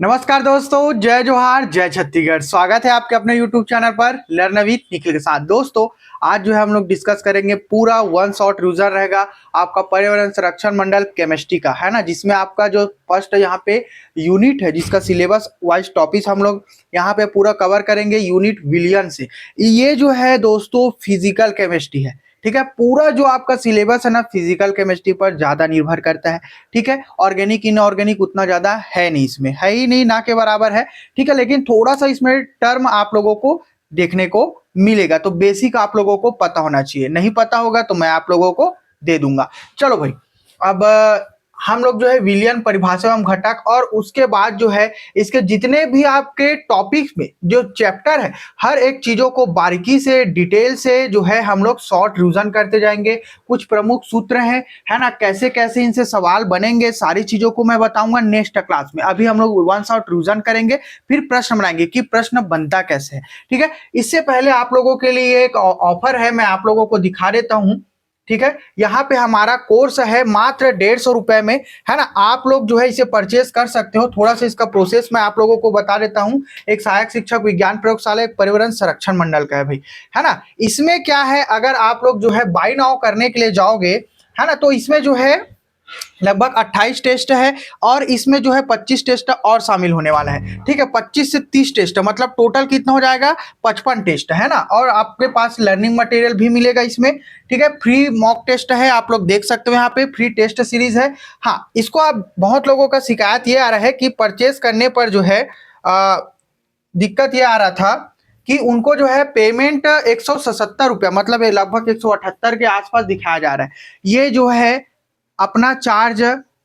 नमस्कार दोस्तों, जय जोहार, जय छत्तीसगढ़। स्वागत है आपके अपने YouTube चैनल पर लर्न विद निखिल के साथ। दोस्तों, आज जो है हम लोग डिस्कस करेंगे, पूरा वन शॉट रिवीजन रहेगा आपका पर्यावरण संरक्षण मंडल केमिस्ट्री का, है ना। जिसमें आपका जो फर्स्ट यहाँ पे यूनिट है, जिसका सिलेबस वाइज टॉपिक हम लोग यहाँ पे पूरा कवर करेंगे यूनिट विलियन से। ये जो है दोस्तों फिजिकल केमिस्ट्री है, ठीक है। पूरा जो आपका सिलेबस है ना फिजिकल केमिस्ट्री पर ज्यादा निर्भर करता है, ठीक है। ऑर्गेनिक इनऑर्गेनिक उतना ज्यादा है नहीं, इसमें है ही नहीं, ना के बराबर है, ठीक है। लेकिन थोड़ा सा इसमें टर्म आप लोगों को देखने को मिलेगा, तो बेसिक आप लोगों को पता होना चाहिए। नहीं पता होगा तो मैं आप लोगों को दे दूंगा। चलो भाई, अब हम लोग जो है विलियन, परिभाषा एवं घटक, और उसके बाद जो है इसके जितने भी आपके टॉपिक्स में जो चैप्टर है, हर एक चीजों को बारीकी से डिटेल से जो है हम लोग शॉर्ट रिवीजन करते जाएंगे। कुछ प्रमुख सूत्र हैं, है ना, कैसे कैसे इनसे सवाल बनेंगे, सारी चीजों को मैं बताऊंगा नेक्स्ट क्लास में। अभी हम लोग वन शॉट रिवीजन करेंगे, फिर प्रश्न बनाएंगे कि प्रश्न बनता कैसे है, ठीक है। इससे पहले आप लोगों के लिए एक ऑफर है, मैं आप लोगों को दिखा देता हूं, ठीक है। यहाँ पे हमारा कोर्स है मात्र 150 रुपए में, है ना। आप लोग जो है इसे परचेस कर सकते हो। थोड़ा सा इसका प्रोसेस मैं आप लोगों को बता देता हूँ। एक सहायक शिक्षक विज्ञान प्रयोगशाला एक पर्यावरण संरक्षण मंडल का है भाई, है ना। इसमें क्या है, अगर आप लोग जो है बाय नाउ करने के लिए जाओगे, है ना, तो इसमें जो है लगभग 28 टेस्ट है, और इसमें जो है 25 टेस्ट और शामिल होने वाला है, ठीक है। 25 से 30 टेस्ट, मतलब टोटल कितना हो जाएगा, 55 टेस्ट, है ना। और आपके पास लर्निंग मटेरियल भी मिलेगा इसमें, ठीक है। फ्री मॉक टेस्ट है, आप लोग देख सकते हो यहाँ पे फ्री टेस्ट सीरीज है। हाँ, इसको आप, बहुत लोगों का शिकायत ये आ रहा है कि परचेस करने पर जो है दिक्कत ये आ रहा था कि उनको जो है पेमेंट 177 रुपया, मतलब लगभग 178 के आसपास दिखाया जा रहा है। ये जो है अपना चार्ज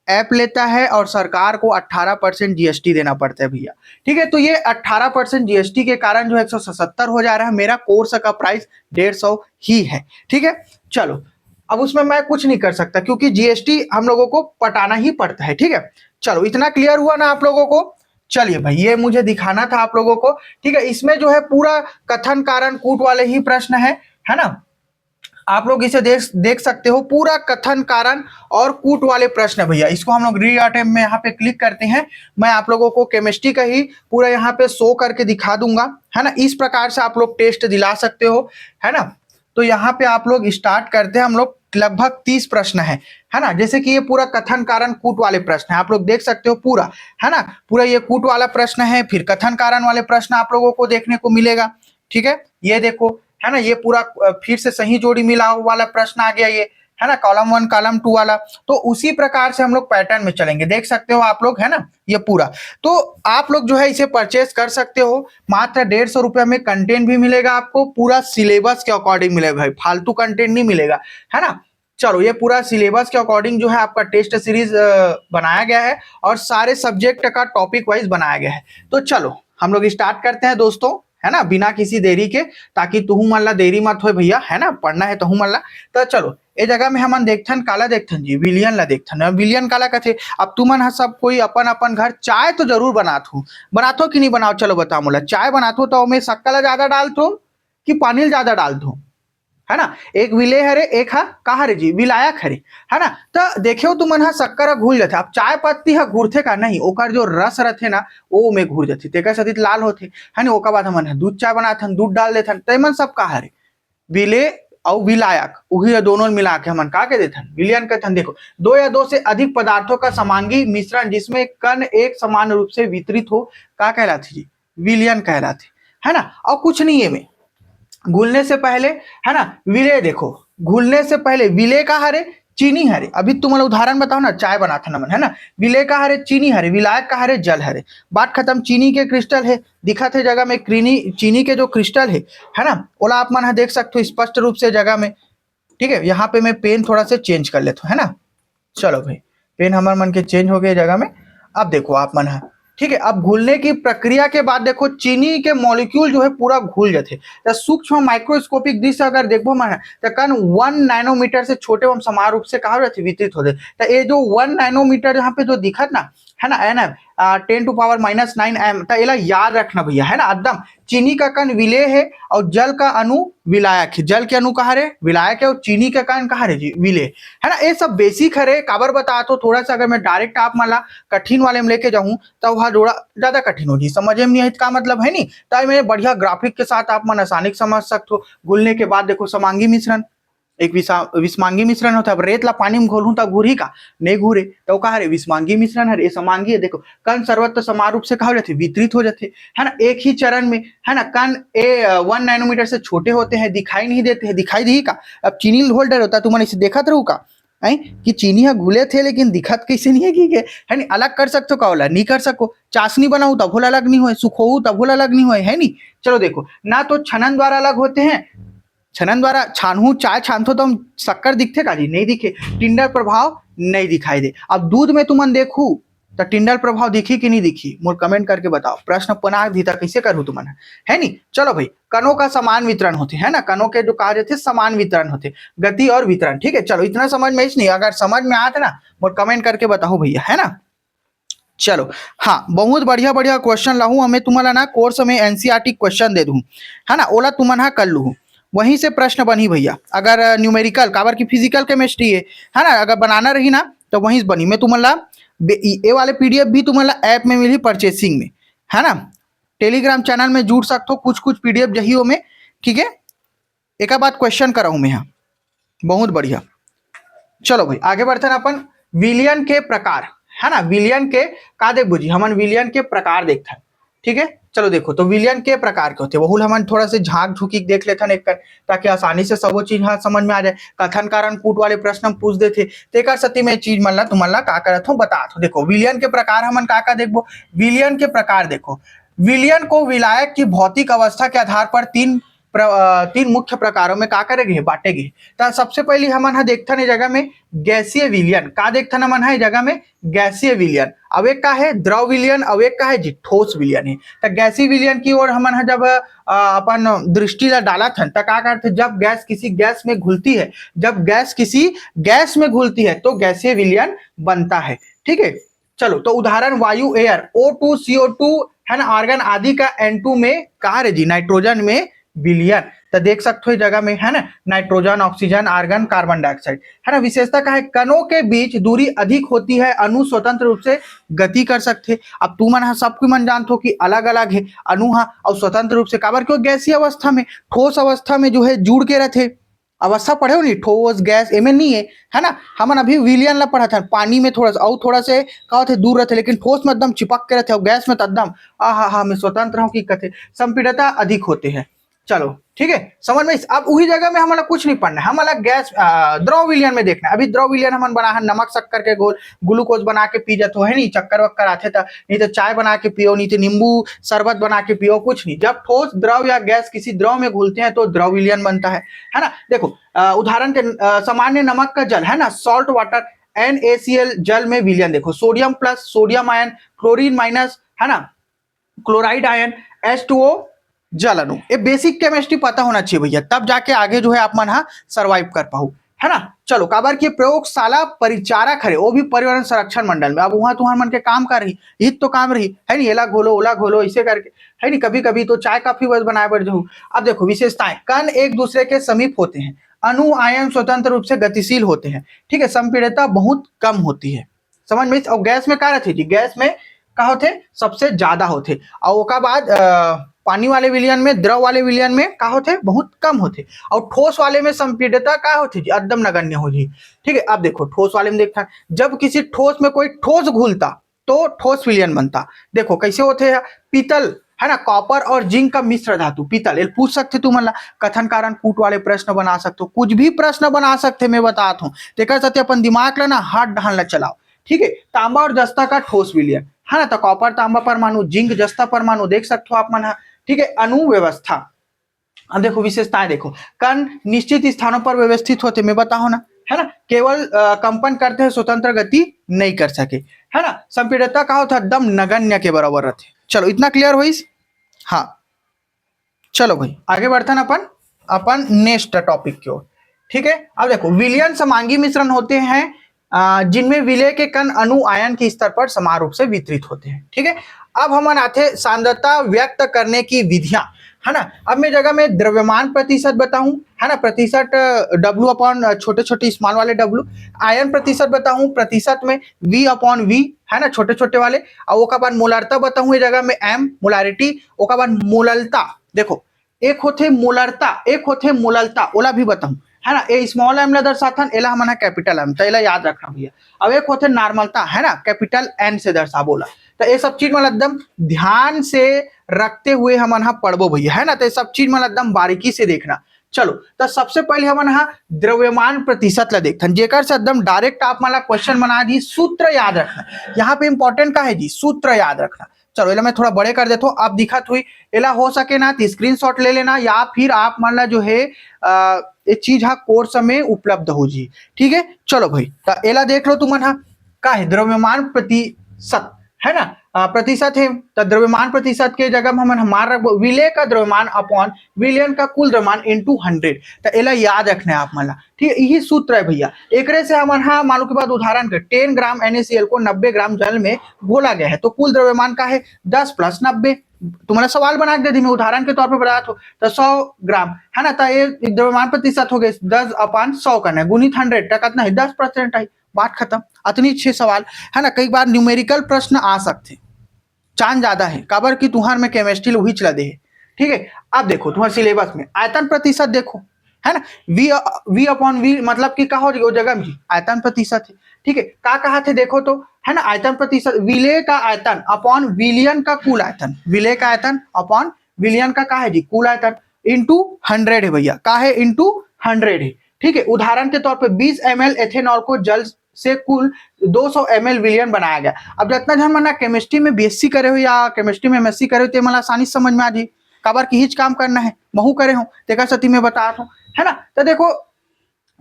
ऐप लेता है, और सरकार को 18% जीएसटी देना पड़ता है भैया, ठीक है। तो ये 18% जीएसटी के कारण जो 177 हो जा रहा है। मेरा कोर्स का प्राइस 150 ही है, ठीक है। चलो, अब उसमें मैं कुछ नहीं कर सकता, क्योंकि जीएसटी हम लोगों को पटाना ही पड़ता है, ठीक है। चलो, इतना क्लियर हुआ ना आप लोगों को। चलिए भाई, ये मुझे दिखाना था आप लोगों को, ठीक है। इसमें जो है पूरा कथन कारण कूट वाले ही प्रश्न है ना। आप लोग इसे देख सकते हो, पूरा कथन कारण और कूट वाले प्रश्न है भैया। इसको हम लोग री अटेम्प्ट में यहाँ पे क्लिक करते हैं। मैं आप लोगों को केमिस्ट्री का ही पूरा यहाँ पे शो करके दिखा दूंगा, है ना। इस प्रकार से आप लोग टेस्ट दिला सकते हो, है ना। तो यहाँ पे आप लोग स्टार्ट करते हैं। हम लोग लगभग 30 प्रश्न है ना। जैसे कि ये पूरा कथन कारण कूट वाले प्रश्न है, आप लोग देख सकते हो पूरा, है ना। पूरा ये कूट वाला प्रश्न है, फिर कथन कारण वाले प्रश्न आप लोगों को देखने को मिलेगा, ठीक है। ये देखो, है ना, ये पूरा फिर से सही जोड़ी मिलाओ वाला प्रश्न आ गया, ये है ना, कॉलम 1 कॉलम 2 वाला। तो उसी प्रकार से हम लोग पैटर्न में चलेंगे, देख सकते हो आप लोग, है ना, ये पूरा। तो आप लोग जो है इसे परचेस कर सकते हो मात्र 150 रुपये में। कंटेंट भी मिलेगा आपको, पूरा सिलेबस के अकॉर्डिंग मिलेगा भाई, फालतू कंटेंट नहीं मिलेगा, है ना। चलो, ये पूरा सिलेबस के अकॉर्डिंग जो है आपका टेस्ट सीरीज बनाया गया है, और सारे सब्जेक्ट का टॉपिक वाइज बनाया गया है। तो चलो हम लोग स्टार्ट करते हैं दोस्तों, है ना, बिना किसी देरी के, ताकि तुहू मन ला देरी मत हो भैया, है ना, पढ़ना है तुहू मन ला। तो चलो, ए जगह में हमन देखथन काला देखथन जी, विलियन ला देखथन। विलियन काला कथे। अब तुमन ह सब कोई अपन अपन घर चाय तो जरूर बनाथो कि नहीं बनाओ, चलो बताओ मोला। चाय बनाथो तो ओमे शक्कर ला ज्यादा डालथो कि पानी ला ज्यादा डालथो, है ना। एक विले हरे, एक हा का हरे जी, विलायक हरे, है ना। तो देखियो तुमन ह शक्कर घुल जाथे। अब चाय पत्ती ह घुरथे का नहीं, ओकर जो रस रहथे ना वो में घुर जाथे, तेकर सेती लाल होथे, है ना। ओकर बाद हमन ह दूध चाय बनाथन, दूध डाल देथन, तेमन सब का हरे, विले और विलायक, उही दोनों मिला के हमन का के देथन विलियन कहथन। देखो, दो या दो से अधिक पदार्थों का समांगी मिश्रण जिसमें कण एक समान रूप से वितरित हो, का कहलाथे जी, विलियन कहलाथे, है ना। और कुछ नहीं है में, घुलने से पहले, है ना, विले देखो, घुलने से पहले विले का हरे, चीनी हरे। अभी तुम्हारा उदाहरण बताओ ना, चाय बनाथा नमन, है ना, विले का हरे, चीनी हरे, विलायक का हरे, जल हरे। बात खत्म। चीनी के क्रिस्टल है, दिखत है जगह में चीनी के जो क्रिस्टल है ना, ओला आप मन देख सकते हो स्पष्ट रूप से जगह में, ठीक है। यहाँ पे मैं पेन थोड़ा सा चेंज कर लेता हूँ, है ना। चलो भाई, पेन हमारे मन के चेंज हो गए जगह में। अब देखो आप मन, ठीक है। अब घुलने की प्रक्रिया के बाद देखो चीनी के मॉलिक्यूल जो है पूरा घुल जाते। तो सूक्ष्म माइक्रोस्कोपिक दृश्य अगर देखो मन, तो कण 1 नैनोमीटर से छोटे एवं समान रूप से कहा जाते वितरित होते। तो ये जो 1 नैनोमीटर यहाँ पे जो दिखत ना, है ना, एन 10⁻⁹ तो एला याद रखना भैया, है ना एकदम। चीनी का कण विलेय है और जल का अणु विलायक है। जल के अणु कहाँ रे, विलायक है, और चीनी का कण कहाँ रे जी, विलेय, है ना। ये सब बेसिक है रे, काबर बता तो थोड़ा सा अगर मैं डायरेक्ट आप मान ला कठिन वाले में लेके जाऊं तो वहाँ थोड़ा ज्यादा कठिन हो जी, समझ में नहीं है इसका मतलब, है नहीं। तो मैं बढ़िया ग्राफिक के साथ आप मन आसानी से समझ सकते हो। घुलने के बाद देखो समांगी मिश्रण, एक विस्मांगी मिश्रण होता है। अब रेत ला पानी में घोलूं तब घूरी का, नहीं घूरे तो कहा रे विस्मांगी मिश्रण है, ये समांगी है। देखो कण सर्वत्र समान रूप से कहा जाते वितरित हो जाते, है ना, एक ही चरण में, है ना। कण 1 नैनोमीटर से छोटे होते हैं, दिखाई नहीं देते हैं, दिखाई दी का। अब चीनी होल्डर होता है, तुम्हारे इसे देखा रहू का है कि चीनी है घुले थे लेकिन दिखत कैसे नहीं है कि है नहीं। अलग कर सकते हो का वाला नहीं कर सको, चाशनी बनाऊ तब भूल अलग नहीं हो, सुखोऊ तब भूल अलग नहीं हो, है नहीं। चलो देखो ना, तो छनन द्वारा अलग होते हैं, छनन द्वारा छानू चाय छानतो तो हम शक्कर दिखते का जी, नहीं दिखे। टिंडल प्रभाव नहीं दिखाई दे। अब दूध में तुमन देखू तो टिंडल प्रभाव दिखी कि नहीं दिखी, मोर कमेंट करके बताओ। प्रश्न पना दीता कैसे करूँ तुमन, है नहीं। चलो भाई, कणों का समान वितरण होते, है ना, कणों के जो कहा जाते समान वितरण होते, गति और वितरण, ठीक है। चलो इतना समझ में नहीं, अगर समझ में आते ना मोर कमेंट करके बताओ भैया, है ना। चलो हाँ, बहुत बढ़िया बढ़िया क्वेश्चन लाहू हमें तुम्हारा ना, कोर्स में एनसीईआरटी क्वेश्चन दे दूं, है ना, ओला तुमन हा कर लू, वहीं से प्रश्न बनी भैया। अगर न्यूमेरिकल काबर की फिजिकल केमिस्ट्री है ना, अगर बनाना रही ना तो वहीं से बनी। मैं तुम्हारा ये वाले पीडीएफ भी तुम्हारा ऐप में मिली परचेसिंग में, है ना। टेलीग्राम चैनल में जुड़ सकते हो, कुछ कुछ पीडीएफ जही हो में, ठीक है। एक बात क्वेश्चन कराऊं मैं यहाँ, बहुत बढ़िया। चलो भाई आगे बढ़ते हैं अपन, विलियन के प्रकार, है ना। विलियन के का देख बुझी हमन, विलियन के प्रकार देखते हैं, ठीक है। चलो देखो, तो विलियन के प्रकार के होते हैं, वहुल हमन थोड़ा से झांक झुकी देख लेते हैं एक कर, ताकि आसानी से सब चीज समझ में आ जाए। कथन कारण कूट वाले प्रश्न हम पूछ देते, तेकर सती में चीज मन ला तुमन ला का करत हूं बता दो। देखो विलियन के प्रकार हमन का देखबो, विलियन के प्रकार देखो। विलियन को विलायक की भौतिक अवस्था के आधार पर तीन मुख्य प्रकारों में का करेंगे, बांटेंगे। तो सबसे पहले हमन हा देखथन ये जगह में गैसीय विलियन, का देखथन हमन हा जगह में गैसीय विलियन। अब एक का है द्रव विलियन, अब एक का है जी ठोस विलियन है। तो गैसीय विलियन की ओर हमन हा जब अपन दृष्टि ला डाला थन तो का करते, जब गैस किसी गैस में घुलती है, जब गैस किसी गैस में घुलती है तो गैसीय विलियन बनता है, ठीक है। चलो तो उदाहरण वायु एयर O2 CO2, है ना, आर्गन आदि का N2 में कहा है जी नाइट्रोजन में विलियन। तो देख सकते हो जगह में, है ना, nitrogen oxygen argon carbon dioxide, है ना। विशेषता का है कणों के बीच दूरी अधिक होती है, अणु स्वतंत्र रूप से गति कर सकते। अब तू मन सबको मन जानते हो कि अलग अलग है अणु हा, और स्वतंत्र रूप से काबर क्यों, गैसीय अवस्था में, ठोस अवस्था में जो है जुड़ के रहते। अवस्था पढ़े हो नहीं, ठोस गैस एमें नहीं है ना। हमन अभी विलियन ला पढ़ा था, पानी में थोड़ा सा और थोड़ा से का होते दूर रहते, लेकिन ठोस में एकदम चिपक के रहते, और गैस में तो एकदम हा मैं स्वतंत्र हूँ की कहते, संपीड़ितता अधिक होते हैं। चलो ठीक है, समझ में। अब वही जगह में हमारा कुछ नहीं पढ़ना है, हमारा गैस द्रव विलियन में देखना है। अभी द्रव विलियन हमन बना है नमक शक्कर के घोल, ग्लूकोज बना के पी जाते हो, है नहीं, चक्कर वक्कर आते था, नहीं तो चाय बना के पियो, नहीं तो नींबू शरबत बना के पियो, कुछ नहीं। जब ठोस द्रव या गैस किसी द्रव में घुलते हैं तो द्रव विलियन बनता है ना। देखो उदाहरण के सामान्य नमक का जल, है ना, सॉल्ट वाटर NaCl जल में विलियन देखो, sodium plus sodium ion, chlorine minus, है ना, क्लोराइड आयन, H2O जल अणु। ये बेसिक केमिस्ट्री पता होना चाहिए भैया, तब जाके आगे जो है आप मन हा सर्वाइव कर पाओ, है ना। चलो काबर की प्रयोगशाला परिचारक है, वो भी पर्यावरण संरक्षण मंडल में। अब वहां तुम्हारे मन के काम कर रही, हित तो काम रही, है नहीं, एला घोलो ओला घोलो ऐसे करके, है नहीं। कभी कभी तो चाय काफी बस बनाए बढ़ जाऊ। अब देखो विशेषताएं, कण एक दूसरे के समीप होते हैं, अणु आयन स्वतंत्र रूप से गतिशील होते हैं, ठीक है, संपीड़ितता बहुत कम होती है, समझ में। और गैस में का रहती जी, गैस में का होते सबसे ज्यादा होते, और ओका बाद पानी वाले विलियन में, द्रव वाले विलियन में का होते बहुत कम होते, और ठोस वाले में संपीड़ितता का होती जी एकदम नगण्य हो जी, ठीक है। अब देखो ठोस वाले में देखता, जब किसी ठोस में कोई ठोस घुलता तो ठोस विलियन बनता। देखो कैसे होते हैं, पीतल, है ना, कॉपर और जिंक का मिश्र धातु पीतल, ये पूछ सकते तुम मतलब कथन कारण कूट वाले प्रश्न बना सकते हो, कुछ भी प्रश्न बना सकते, मैं बताता हूँ। देखा सकते अपन दिमाग ला ना हाथ ढाल ला चलाओ, ठीक है। तांबा और जस्ता का ठोस विलियन, है ना, तो कॉपर तांबा परमाणु, जिंक जस्ता परमाणु, देख सकते हो आप मन, ठीक है। अणु व्यवस्था, अब देखो विशेषताएं देखो, कण निश्चित स्थानों पर व्यवस्थित होते, मैं बताओ ना, है ना, केवल कंपन करते हैं, स्वतंत्र गति नहीं कर सके, है ना। संपीड़ितता का होता एकदम नगण्य के बराबर रहते। चलो इतना क्लियर हुई। हाँ चलो भाई आगे बढ़ते हैं अपन नेक्स्ट टॉपिक की ओर, ठीक है। अब देखो विलियन समांगी मिश्रण होते हैं जिनमें विलय के कण अणु आयन के स्तर पर समान रूप से वितरित होते हैं। ठीक है, अब हम आते सांद्रता व्यक्त करने की विधियां, है ना। अब मैं जगह में द्रव्यमान प्रतिशत बताऊं, है ना, प्रतिशत W अपॉन छोटे छोटे स्मॉल वाले W, आयन प्रतिशत बताऊं प्रतिशत में V अपॉन V, है ना, छोटे छोटे वाले, और वो का बाद मोलारता बताऊं ये जगह में M मोलारिटी, वो का बाद मोललता, देखो एक होते मोलरता एक होते मोललता, ओला भी बताऊं, है ना, ए स्मॉल एम ला दर्शाथन, एला हमन कैपिटल एम, तो एला याद रखना भैया। अब एक होते नॉर्मलता, है ना, कैपिटल एन से दर्शा बोला, तो ये सब चीज मतलब एकदम ध्यान से रखते हुए हमन हा पढ़बो भैया, है ना, तो ये सब चीज मतलब एकदम बारीकी से देखना। चलो, तो सबसे पहले हमन हा द्रव्यमान प्रतिशत ला देखथन, जेकर से एकदम डायरेक्ट आप मला क्वेश्चन बना दी, सूत्र याद रखना। यहाँ पे इंपॉर्टेंट का है जी, सूत्र याद रखना। चलो एला मैं थोड़ा बड़े कर देता हूँ, आप दिखत हुई, एला हो सके ना तो स्क्रीनशॉट ले लेना, या फिर आप मान ला जो है ये चीज हा कोर्स में उपलब्ध हो जी। ठीक है, चलो भाई, तो एला देख लो तुमन हा का है द्रव्यमान प्रतिशत, है ना, प्रतिशत है, तो द्रव्यमान प्रतिशत के जगह हम हमारा विलय का द्रव्यमान अपॉन विलयन का कुल द्रव्यमान इनटू 100, तो एला याद रखना है आप मला। ठीक है, यही सूत्र है भैया। एकरे से हम हाँ मालूम के बाद उदाहरण के 10 ग्राम NaCl को 90 ग्राम जल में घोला गया है, तो कुल द्रव्यमान का है 10 प्लस 90, तुम्हारा सवाल बना के दे दी मैं उदाहरण के तौर पर बता दो, तो 100 ग्राम, है ना, तो ये द्रव्यमान प्रतिशत हो गए 10 अपान 100 करना है, गुणित 100 का कितना है 10% आई, बात खत्म। इतनी अच्छे सवाल, है ना, कई बार न्यूमेरिकल प्रश्न आ सकते, चांद ज्यादा है काबर की तुहार में केमिस्ट्री वही चला दे है। ठीक है, अब देखो तुम्हारे सिलेबस में आयतन प्रतिशत देखो, है ना, वी अपॉन वी मतलब कि का हो जाएगा जगह में जी आयतन प्रतिशत है। ठीक है, का कहा थे देखो तो, है ना, आयतन प्रतिशत विलय का आयतन अपॉन विलियन का कुल आयतन, विलय का आयतन अपॉन विलियन का है जी कुल आयतन इंटू 100 है भैया, का है इंटू 100 है। ठीक है, उदाहरण के तौर पे 20 ml एथेनॉल को जल से कुल 200 ml विलियन बनाया गया। अब जितना जन मना केमिस्ट्री में BSc करे हो या केमिस्ट्री में MSc करे हो तो मला आसानी से समझ में आ जी, काबर की हिच काम करना है, महू करे हो तेकर सती में बता हूं, है ना। तो देखो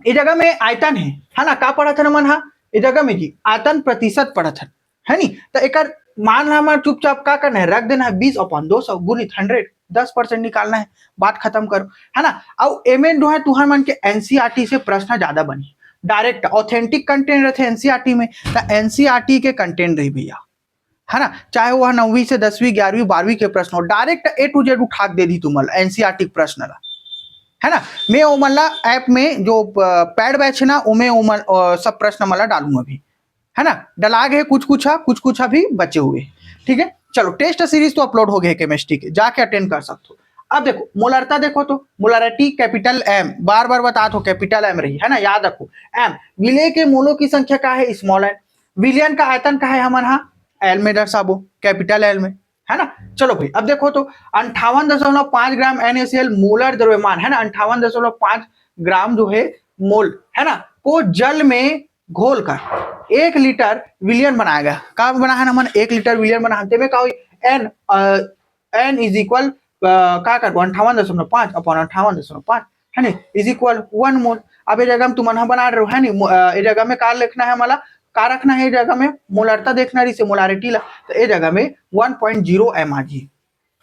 इस जगह में आयतन है ना, का पढ़ा था मन हा इस जगह में जी आयतन प्रतिशत पढ़ा था, है नी, तो एक मान ला हमारा चुपचाप का करना है रख देना है 20 अपॉन 200 गुणित 100, 10% निकालना है, बात खत्म करो, है ना। अब एमएन जो है तुहार मन के एनसीईआरटी से प्रश्न ज्यादा बनी, डायरेक्ट ऑथेंटिक कंटेंट रहते एनसीईआरटी में, तो एनसीईआरटी के कंटेंट रही भैया, है ना, चाहे वह 9वीं से 10वीं 11वीं 12वीं के प्रश्न हो, डायरेक्ट A to Z उठा दे दी तुम्हारा एनसीईआरटी प्रश्न ला, है ना। मैं ओमला ऐप में जो पैड बैच है ना उमें सब प्रश्न मला डालूंगा अभी, है ना, डला गए कुछ कुछ अभी बचे हुए। ठीक है, चलो टेस्ट सीरीज तो अपलोड हो गए केमिस्ट्री के, जाके अटेंड कर सकते हो। अब देखो मोलरता देखो तो मोलरिटी कैपिटल एम, बार बार बता दो कैपिटल एम रही, है ना, याद रखो एम। विलय के मोलों की संख्या का है स्मॉल एन, विलियन का आयतन का है हमारे यहाँ एल में दर्शाबो, कैपिटल एल में, है ना। चलो भाई अब देखो तो 58.5 ग्राम NaCl मोलर द्रव्यमान, है ना, 58.5 ग्राम जो है मोल, है ना, को जल में घोल कर 1 लीटर विलियन बनाया गया, कब बना है ना मन 1 लीटर विलियन बनाते में का एन एन इज इक्वल का कर 58.5 अपॉन 58.5, है ना, इज इक्वल 1 मोल। अब ये जगह में तुम बना रहे हो, है नी, ये जगह में का लिखना है हमारा, का रखना है जगह में मोलरता देखना रही से मोलारिटी ला, तो ये जगह में 1.0 m आ जी,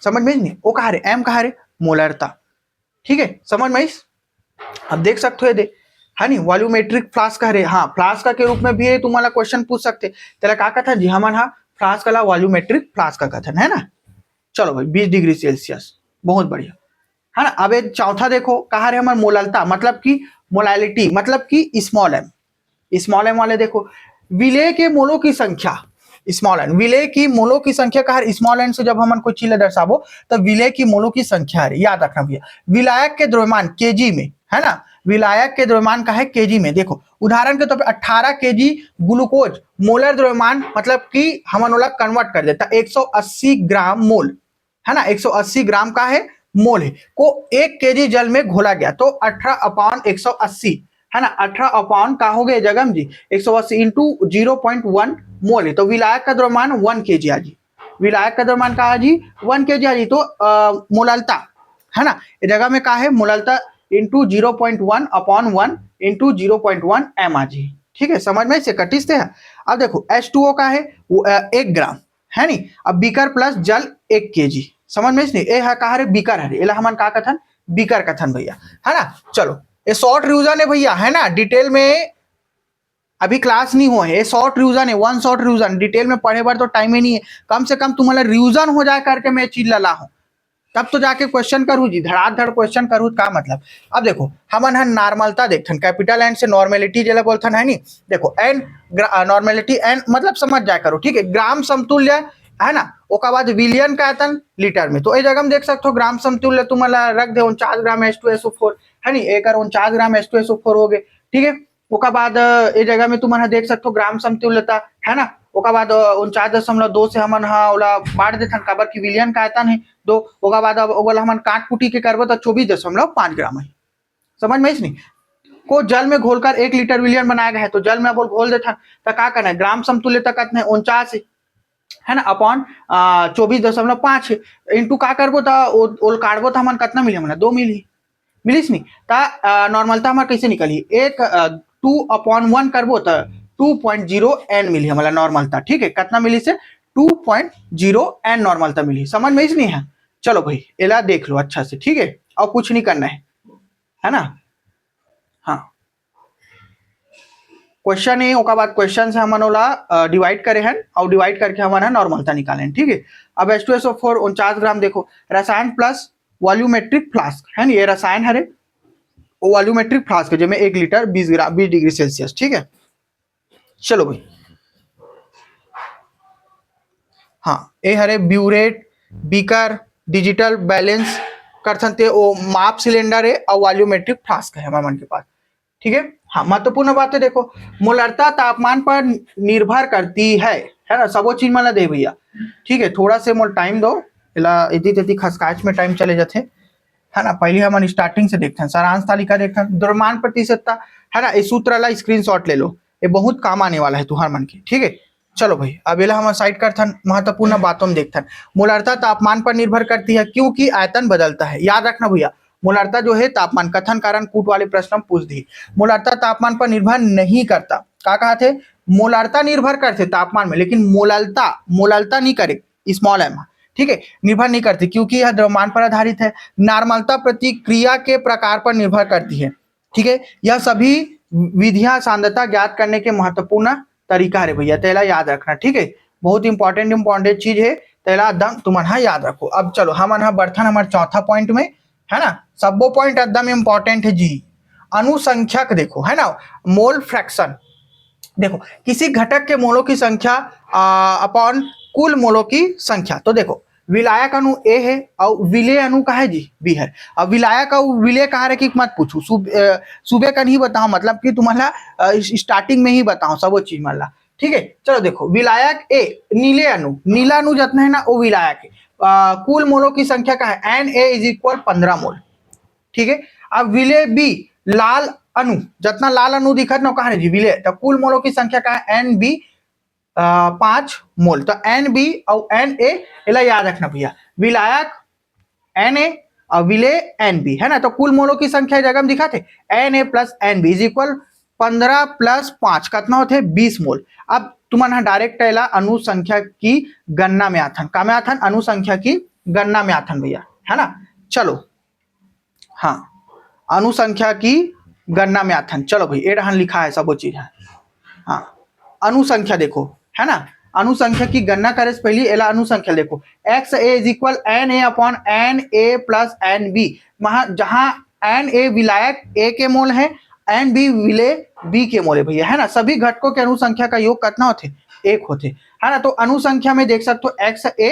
समझ में नहीं वो कहा रे एम कहा रे मोलरता। ठीक है, समझ में अब देख सकते हो दे, है नी, वॉल्यूमेट्रिक फ्लास्क कह रहे, हाँ फ्लास्क के रूप में भी है तुम्हारा क्वेश्चन पूछ सकते, तेरा का कथन जी हमन हाँ फ्लास्क का वॉल्यूमेट्रिक फ्लास्क का कथन, है ना। चलो भाई 20 डिग्री सेल्सियस, बहुत बढ़िया, है ना। अब एक चौथा देखो कहा रहे हमारे मोललता मतलब की मोलालिटी मतलब की स्मॉल एम वाले देखो विलय के मोलों की संख्या स्मॉल एन, विलय की मोलों की संख्या का स्मॉल एन से जब हम कोई चीज दर्शाबो तो विलय की मोलों की संख्या है, याद रखना भैया। विलायक के द्रव्यमान केजी में, है ना, विलायक के द्रव्यमान का है केजी में, देखो उदाहरण के तौर पर 18 केजी ग्लूकोज मोलर द्रव्यमान मतलब कि हम कन्वर्ट कर देता 180 ग्राम मोल, है ना, 180 ग्राम का है मोल है को 1 केजी जल में घोला गया, तो 18/180, है ना, 18 अपॉन का हो गए जगम जी 180 इंटू 0.1 मोल है, तो विलायक का द्रव्यमान 1 केजी आजी, विलायक का द्रव्यमान का जी 1 केजी आजी, तो मोललता, है ना, इस जगह में का है मोललता इंटू 0.1 अपॉन 1 इंटू 0.1 एम आजी। ठीक है, समझ में से कटिस्ते हैं। अब देखो H2O का है 1 ग्राम, है नी, अब बीकर प्लस जल 1 केजी, समझ में नहीं ए कहा रे बीकर है, एला हमन का कथन बीकर कथन भैया, है ना। चलो ये शॉर्ट रिवीजन है भैया, है ना, डिटेल में अभी क्लास नहीं हुआ है, ये शॉर्ट रिवीजन है, वन शॉर्ट रिवीजन, डिटेल में पढ़े बार तो टाइम ही नहीं है, कम से कम तुम्हारा रिवीजन हो जाए करके मैं चीज लला हूँ, तब तो जाके क्वेश्चन करूँ जी, धड़ाधड़ क्वेश्चन करूँ का मतलब। अब देखो हमन है नॉर्मलता देखथन, कैपिटल एन से नॉर्मेलिटी जेला बोलथन है नी, देखो एन नॉर्मेलिटी एन मतलब समझ जाए करो, ठीक है, ग्राम समतुल्य है ना, ओका बाद विलियन का आयतन लीटर में, तो ये जगह हम देख सकते हो ग्राम समतुल्य तुम्हारा रख दे 49 ग्राम H2SO4 है नी, एक 49 ग्राम H2SO4 हो गए, ठीक है। ओका बाद ये जगह में तुम्हारा देख सकते हो ग्राम समतुल्यता है ना, ओका बाद 49.2 से हमन हा ओला बांट देथन, काबर की विलियन का आयतन है दो, ओका बाद अब ओला हमन काट कुटी के करबो तो 24.5 ग्राम है, समझ में नहीं, को जल में घोलकर 1 लीटर विलियन बनाया गया है, तो जल में अब घोल देथन, तो का करना है, ग्राम समतुल्यता कितना है 49 है ना, अपॉन 24.5 इंटू का करबो तो ओल काटबो तो हमन कितना मिली, हमन 2 मिली, मिलिस नहीं, ता नॉर्मलता हमार कैसे निकली, एक 2/1 करबो तो 2.0 n मिली हमारा नॉर्मलता, ठीक है, कितना मिली से 2.0 n नॉर्मलता मिली, समझ में नहीं है। चलो भाई एला देख लो अच्छा से, ठीक है, और कुछ नहीं करना है ना। हाँ क्वेश्चन है, ओका बाद क्वेश्चन से हमन ओला डिवाइड करे हैं और डिवाइड करके हमन नॉर्मलता निकाले हैं, ठीक है। अब H2SO4 49 ग्राम, देखो रसायन प्लस वॉल्यूमेट्रिक फ्लास्क है ना, ये रसायन हरे वॉल्यूमेट्रिक फ्लास्क है, जिसमें 1 लीटर 20 डिग्री सेल्सियस, ठीक है। चलो भाई हाँ ये हरे ब्यूरेट बीकर डिजिटल बैलेंस करथन ते वो माप सिलेंडर है और वॉल्यूमेट्रिक फ्लास्क है हमारे मन के पास, ठीक है। हाँ महत्वपूर्ण बात है, देखो मोलरता तापमान पर निर्भर करती है ना, सबो चीज मला दे भैया, ठीक है, थोड़ा से मोल टाइम दो, इला इति तेति खसकाच में टाइम चले जाते है ना। पहले हम स्टार्टिंग से देखते हैं, सारांश तालिका देखते हैं, द्रव्यमान प्रतिशतता है ना, इस सूत्र ला स्क्रीनशॉट ले लो, ये बहुत काम आने वाला है तुहार मन के, ठीक है। चलो भाई अब एला हम साइड करथन, महत्वपूर्ण बातों में देखथन, मोलरता तापमान पर निर्भर करती है क्योंकि आयतन बदलता है, याद रखना भैया, मोलरता जो है तापमान कथन कारण कूट वाले प्रश्न हम पूछ दी, मोलरता तापमान पर निर्भर नहीं करता, का कहा थे, मोलरता निर्भर करते तापमान में, लेकिन मोललता मोललता नहीं करे, स्मॉल एम, ठीक है, निर्भर नहीं करती क्योंकि यह द्रव्यमान पर आधारित है, नॉर्मलता प्रतिक्रिया के प्रकार पर निर्भर करती है, ठीक है। यह सभी विधियां सांद्रता ज्ञात करने के महत्वपूर्ण तरीका है भैया, तेला याद रखना, ठीक है, बहुत इंपॉर्टेंट चीज है, तेला एकदम तुम्हारा याद रखो। अब चलो हम बर्थन हमारे चौथा पॉइंट में है ना, सबो पॉइंट एकदम इंपॉर्टेंट है जी, अनुसंख्यक देखो है ना, मोल फ्रैक्शन, देखो किसी घटक के मोलों की संख्या अपॉन कुल मोलों की संख्या, तो देखो विलायक अणु ए है और विलेय अणु का है जी बी है, अब विलायक और विलेय कहा है कि मत पूछू, सुबह का नहीं बताओ, मतलब कि तुम्हारा स्टार्टिंग में ही बताओ सब चीज मतलब, ठीक है। चलो देखो विलायक ए नीले अणु, नीला अणु जितना है ना वो विलायक है, कुल मोलों की संख्या का है Na = 15 मोल, ठीक है। अब विलेय बी लाल अणु, जितना लाल अणु दिखत ना कहा जी विलेय, तो कुल मोलों की संख्या का है Nb 5 मोल, तो Nb और Na इला याद रखना भैया, विलायक Na और विलेय Nb है ना, तो कुल मोलों की संख्या जगह में दिखा थे Na + Nb = 15 + 5 कितना होते 20 मोल। अब तुम्हारा डायरेक्ट इला अनुसंख्या की गणना में आथन, का में आथन, अनुसंख्या की गणना में आथन भैया, है ना। चलो हाँ अनुसंख्या की गणना में आथन, चलो भाई ये रहन लिखा है सब चीज है, हाँ अनुसंख्या देखो है ना, अनुसंख्या की गणना करे से पहले एला अनुसंख्या देखो, XA = Na/Na + Nb, जहां Na विलायक A के मोल है, Nb विलेय B के मोल है भैया, है ना, सभी घटकों के अनुसंख्या का योग कितना होते 1 होते, है ना, तो अनुसंख्या में देख सकते हो XA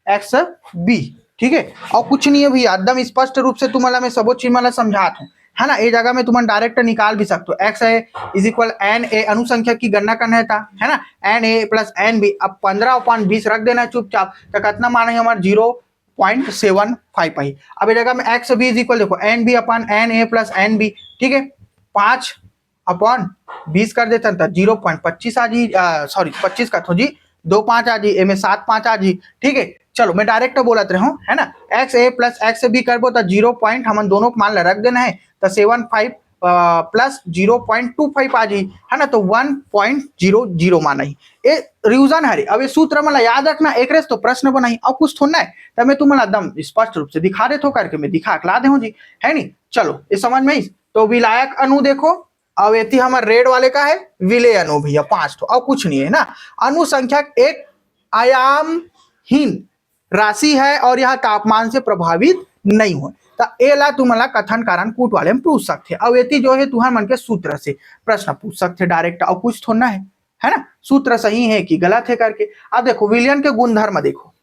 XB, ठीक है, और कुछ नहीं है भैया, एकदम स्पष्ट रूप से तुम्हारा मैं सब चीज मतलब समझाता हूँ, है ना, ये जगह में तुम डायरेक्ट निकाल भी सकते हो, XA = Na, अनुसंख्या की गणना करना है ना, Na + Nb, अब 15/20 रख देना चुपचाप, तो कितना माना है हमारा 0.75 आई, अब ये जगह में XB = देखो Nb / Na + Nb, ठीक है, 5/20 कर देता था 0.25 आ जी, सॉरी 25 का तो जी 2 5 आ जी, एम 7 5 आ जी, ठीक है। चलो मैं डायरेक्ट बोलत रहा हूँ, है ना, XA + XB करबो तो 0 पॉइंट हम दोनों को मान रख देना है, तो 75 + 0.25 आ जी, है ना, तो 1.00 माना ही, ये रिवीजन है, अब ये सूत्र मतलब याद रखना, एक रेस तो प्रश्न बनाई और कुछ थोड़ा है, तब मैं तुम्हें एकदम स्पष्ट रूप से दिखा देता हूँ करके, मैं दिखा ला दे हूँ जी, है नहीं। चलो ये समझ में, तो विलायक अणु देखो अवेती हमारे रेड वाले का है, विलय अणु भैया 5 तो, और कुछ नहीं है ना। अनुसंख्यक एक आयामहीन राशि है और यह तापमान से प्रभावित नहीं हो। तो एला तुम्हारा कथन कारण कूट वाले में पूछ सकते। अवेती जो है तुम्हारे मन के सूत्र से प्रश्न पूछ सकते डायरेक्ट, और कुछ थोड़ा है ना, सूत्र सही है कि गलत है करके। अब देखो विलियन के गुणधर्म देखो,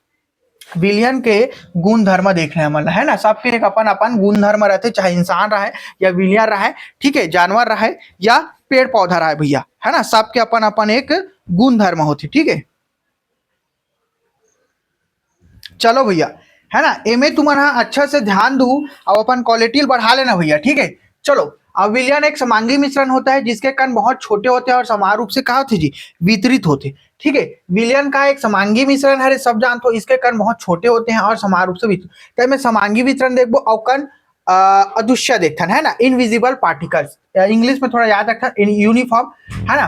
विलियन के गुण धर्म देख रहे हैं मतलब, है ना, सबके एक अपन अपन गुण धर्म रहते, चाहे इंसान रहे या विलियन रहे, ठीक है, जानवर रहे या पेड़ पौधा रहे भैया, है ना, सबके अपन अपन एक गुण धर्म होते, ठीक है। चलो भैया, है ना, एमे तुम्हारा अच्छा से ध्यान दू, अब अपन क्वालिटी बढ़ा लेना भैया, ठीक है। चलो, अब विलयन एक समांगी मिश्रण होता है जिसके कण बहुत छोटे होते हैं और समान रूप से कहा होते जी वितरित होते, ठीक है। विलयन का एक समांगी मिश्रण है, सब जानते हो, इसके कण बहुत छोटे होते हैं और समान रूप से वितरित। तो मैं समांगी वितरण देखबो और कण अदृश्य देखथन, है ना, इनविजिबल पार्टिकल्स, इंग्लिश में थोड़ा याद रखना, यूनिफॉर्म, है ना,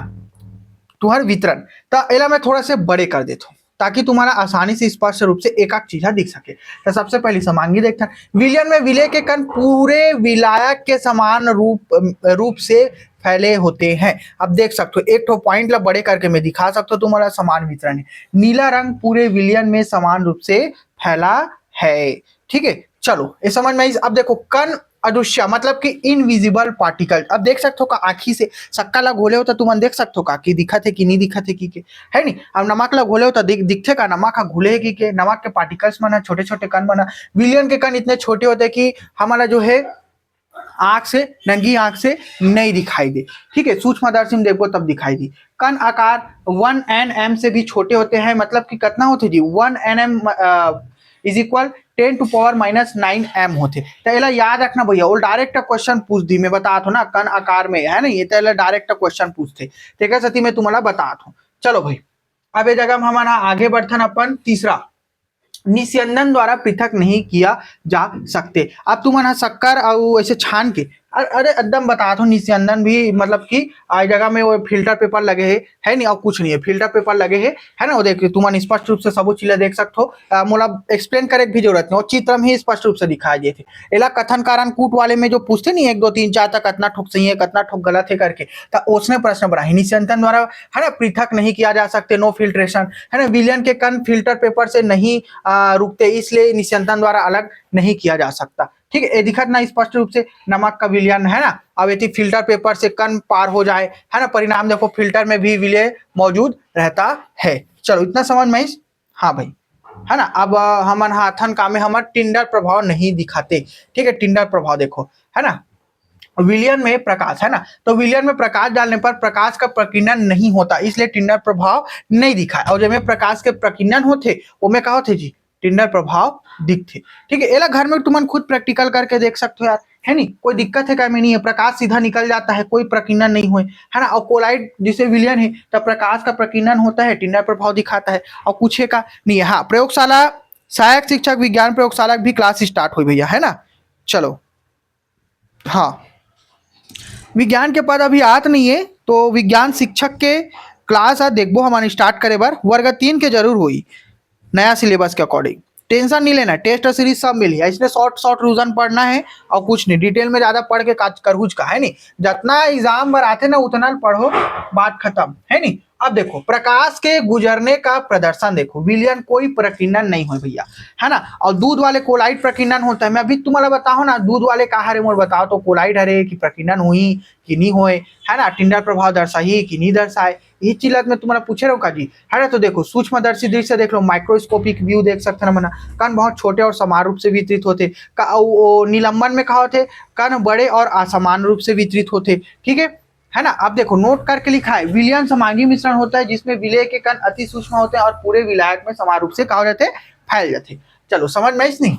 तुम्हारा वितरण। तो एला मैं थोड़ा से बड़े कर देता हूँ ताकि तुम्हारा आसानी से स्पष्ट रूप से एक एक चीज दिख सके। तो सबसे पहले समांगी देखते हैं, विलयन में विलय के कण पूरे विलायक के समान रूप से फैले होते हैं। अब देख सकते हो, एक तो पॉइंट ला बड़े करके मैं दिखा सकता हूँ, तुम्हारा समान वितरण है, नीला रंग पूरे विलयन में समान रूप से फैला है, ठीक है। चलो ये समझ में। अब देखो कण अदृश्य मतलब कि इनविजिबल पार्टिकल, अब देख सकते हो का आँखी से सक्का ला घोले हो तो तुम देख सकते हो का कि दिखत है कि नहीं दिखत है कि के, है नहीं। अब नमक ला घोले हो तो दिखते का नमक का घुले है कि के, नमक के पार्टिकल्स बना, छोटे छोटे कण बना। विलियन के कण इतने छोटे होते हैं कि हमारा जो है आंख से, नंगी आंख से नहीं दिखाई दे, ठीक है, सूक्ष्मदर्शी में देखो तब दिखाई दी। कण आकार 1 nm से भी छोटे होते हैं, मतलब कि कितना होते जी 1 nm इज इक्वल 10⁻⁹ m होते। तो एला याद रखना भैया, वो डायरेक्ट क्वेश्चन पूछ दी, मैं बता थो ना, कण आकार में, है ना, ये तो डायरेक्ट क्वेश्चन पूछते, ठीक है सती, मैं तुम्हारा बता थो। चलो भाई, अब ये जगह हमारा आगे बढ़थन अपन तीसरा, निस्यंदन द्वारा पृथक नहीं किया जा सकते। अब तुम्हारा शक्कर और ऐसे छान के, अरे एकदम बता दो, निस्यंदन भी मतलब कि आज जगह में वो फिल्टर पेपर लगे है नहीं और कुछ नहीं है, फिल्टर पेपर लगे है ना, वो देख तुम स्पष्ट रूप से सब चीजें देख सकते हो, मतलब एक्सप्लेन करे भी जरूरत नहीं, वो चित्र में ही स्पष्ट रूप से दिखाई दिए थे। एला कथन कारण कूट वाले में जो पूछते नहीं 1 2 3 4 तक कितना ठोक सही है कितना ठोक गलत है करके, तो उसने प्रश्न बढ़ा है, निस्यंदन द्वारा, है ना, पृथक नहीं किया जा सकते, नो फिल्ट्रेशन, है ना, विलयन के कण फिल्टर पेपर से नहीं रुकते, इसलिए निस्यंदन द्वारा अलग नहीं किया जा सकता, ठीक है। दिखत ना स्पष्ट रूप से नमक का विलयन, है ना, अब यदि फिल्टर पेपर से कण पार हो जाए, है ना, परिणाम देखो फिल्टर में भी विलय मौजूद रहता है। चलो इतना समझ में। हाँ भाई, है ना। अब हमन हाथन का में हमार टिंडर प्रभाव नहीं दिखाते, ठीक है, टिंडर प्रभाव देखो, है ना, विलयन में प्रकाश, है ना, तो विलयन में प्रकाश डालने पर प्रकाश का प्रकीर्णन नहीं होता, इसलिए टिंडर प्रभाव नहीं दिखा। और जब में प्रकाश के प्रकीर्णन होते वो में कहा होते जी टिंडर प्रभाव दिखते, ठीक है। एला घर में तुम खुद प्रैक्टिकल करके देख सकते हो यार, है नहीं, कोई दिक्कत है क्या में नहीं है, प्रकाश सीधा निकल जाता है, कोई प्रकीर्णन नहीं हुए, है ना। और कोलाइड जिसे विलयन है तो प्रकाश का प्रकीर्णन होता है, टिंडर प्रभाव दिखाता है, और कुछ है का नहीं है। हाँ, प्रयोगशाला सहायक शिक्षक विज्ञान प्रयोगशाला भी क्लास स्टार्ट हुई भैया, है ना। चलो, हाँ, विज्ञान के पद अभी आत नहीं है, तो विज्ञान शिक्षक के क्लास देखो हमारे स्टार्ट करे बार वर्ग 3 के जरूर हुई, नया सिलेबस के अकॉर्डिंग, टेंशन नहीं लेना, टेस्ट और सीरीज सब मिली है, इसलिए शॉर्ट शॉर्ट रिविजन पढ़ना है और कुछ नहीं, डिटेल में ज्यादा पढ़ के करहुज का है नहीं, जितना एग्जाम भर आते ना उतना पढ़ो, बात खत्म, है नहीं। अब देखो प्रकाश के गुजरने का प्रदर्शन देखो, विलयन कोई प्रकीर्णन नहीं हो भैया, है ना। और दूध वाले कोलाइड प्रकीर्णन होता है, मैं अभी तुम्हारा बताओ ना, दूध वाले का हरे मोर बताओ तो कोलाइड हरे कि प्रकीर्णन हुई कि नहीं हुए, है ना, टिंडर प्रभाव दर्शाई कि नहीं दर्शाए, ये चीज मैं तुम्हारा पूछे रहो का जी, है ना। तो देखो सूक्ष्मदर्शी दृश्य देख लो, माइक्रोस्कोपिक व्यू देख सकते ना, मना कण बहुत छोटे और समान रूप से वितरित होते, निलंबन में कहा होते कण बड़े और असमान रूप से वितरित होते, ठीक है ना। अब देखो नोट करके लिखा है, विलयन समांगी मिश्रण होता है जिसमें विलय के कण अति सूक्ष्म होते हैं और पूरे विलायक में समान रूप से कहा जाते फैल जाते। चलो समझ में नहीं,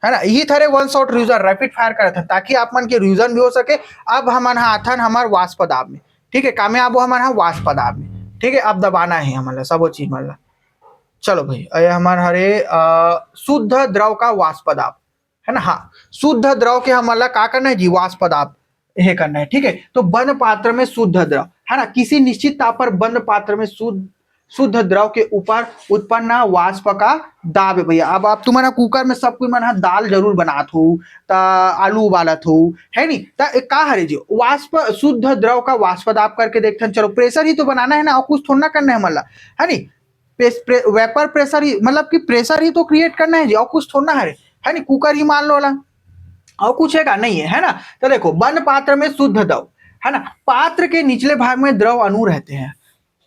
है ना, यही थारे one shot revision rapid fire करे थे ताकि आप मन के रिविजन भी हो सके। अब हमारे हाथन हमारे वाष्प दाब में, ठीक है, कामयाब हो हमारे वाष्प दाब में, ठीक है, अब दबाना है हमारा सब वो चीज मतलब। चलो भाई, हमारे हरे शुद्ध द्रव का वाष्प दाब, है ना, हाँ, शुद्ध द्रव के हमारा क्या करना है जी, वाष्प दाब ये करना है, ठीक है। तो बंद पात्र में शुद्ध द्रव, है ना, किसी निश्चित ताप पर बंद पात्र में शुद्ध शुद्ध द्रव के ऊपर उत्पन्न वाष्प का दाब है भैया। अब आप तुम्हारा कुकर में सब कोई मन दाल जरूर बनात हो, ता आलू उबालत हो, है नी, ता एक का हरे जी वाष्प शुद्ध द्रव का वाष्प दाब करके देखते हैं। चलो प्रेशर ही तो बनाना है ना, और कुछ थोड़ा ना करना है मतलब, है नी। वेपर प्रेशर ही मतलब कि प्रेशर ही तो क्रिएट करना है जी, और कुछ थोड़ा ना है नी। कुकर ही मान लो ला, और कुछ है ना। तो देखो बंद पात्र में शुद्ध द्रव, है ना, पात्र के निचले भाग में द्रव अणु रहते हैं।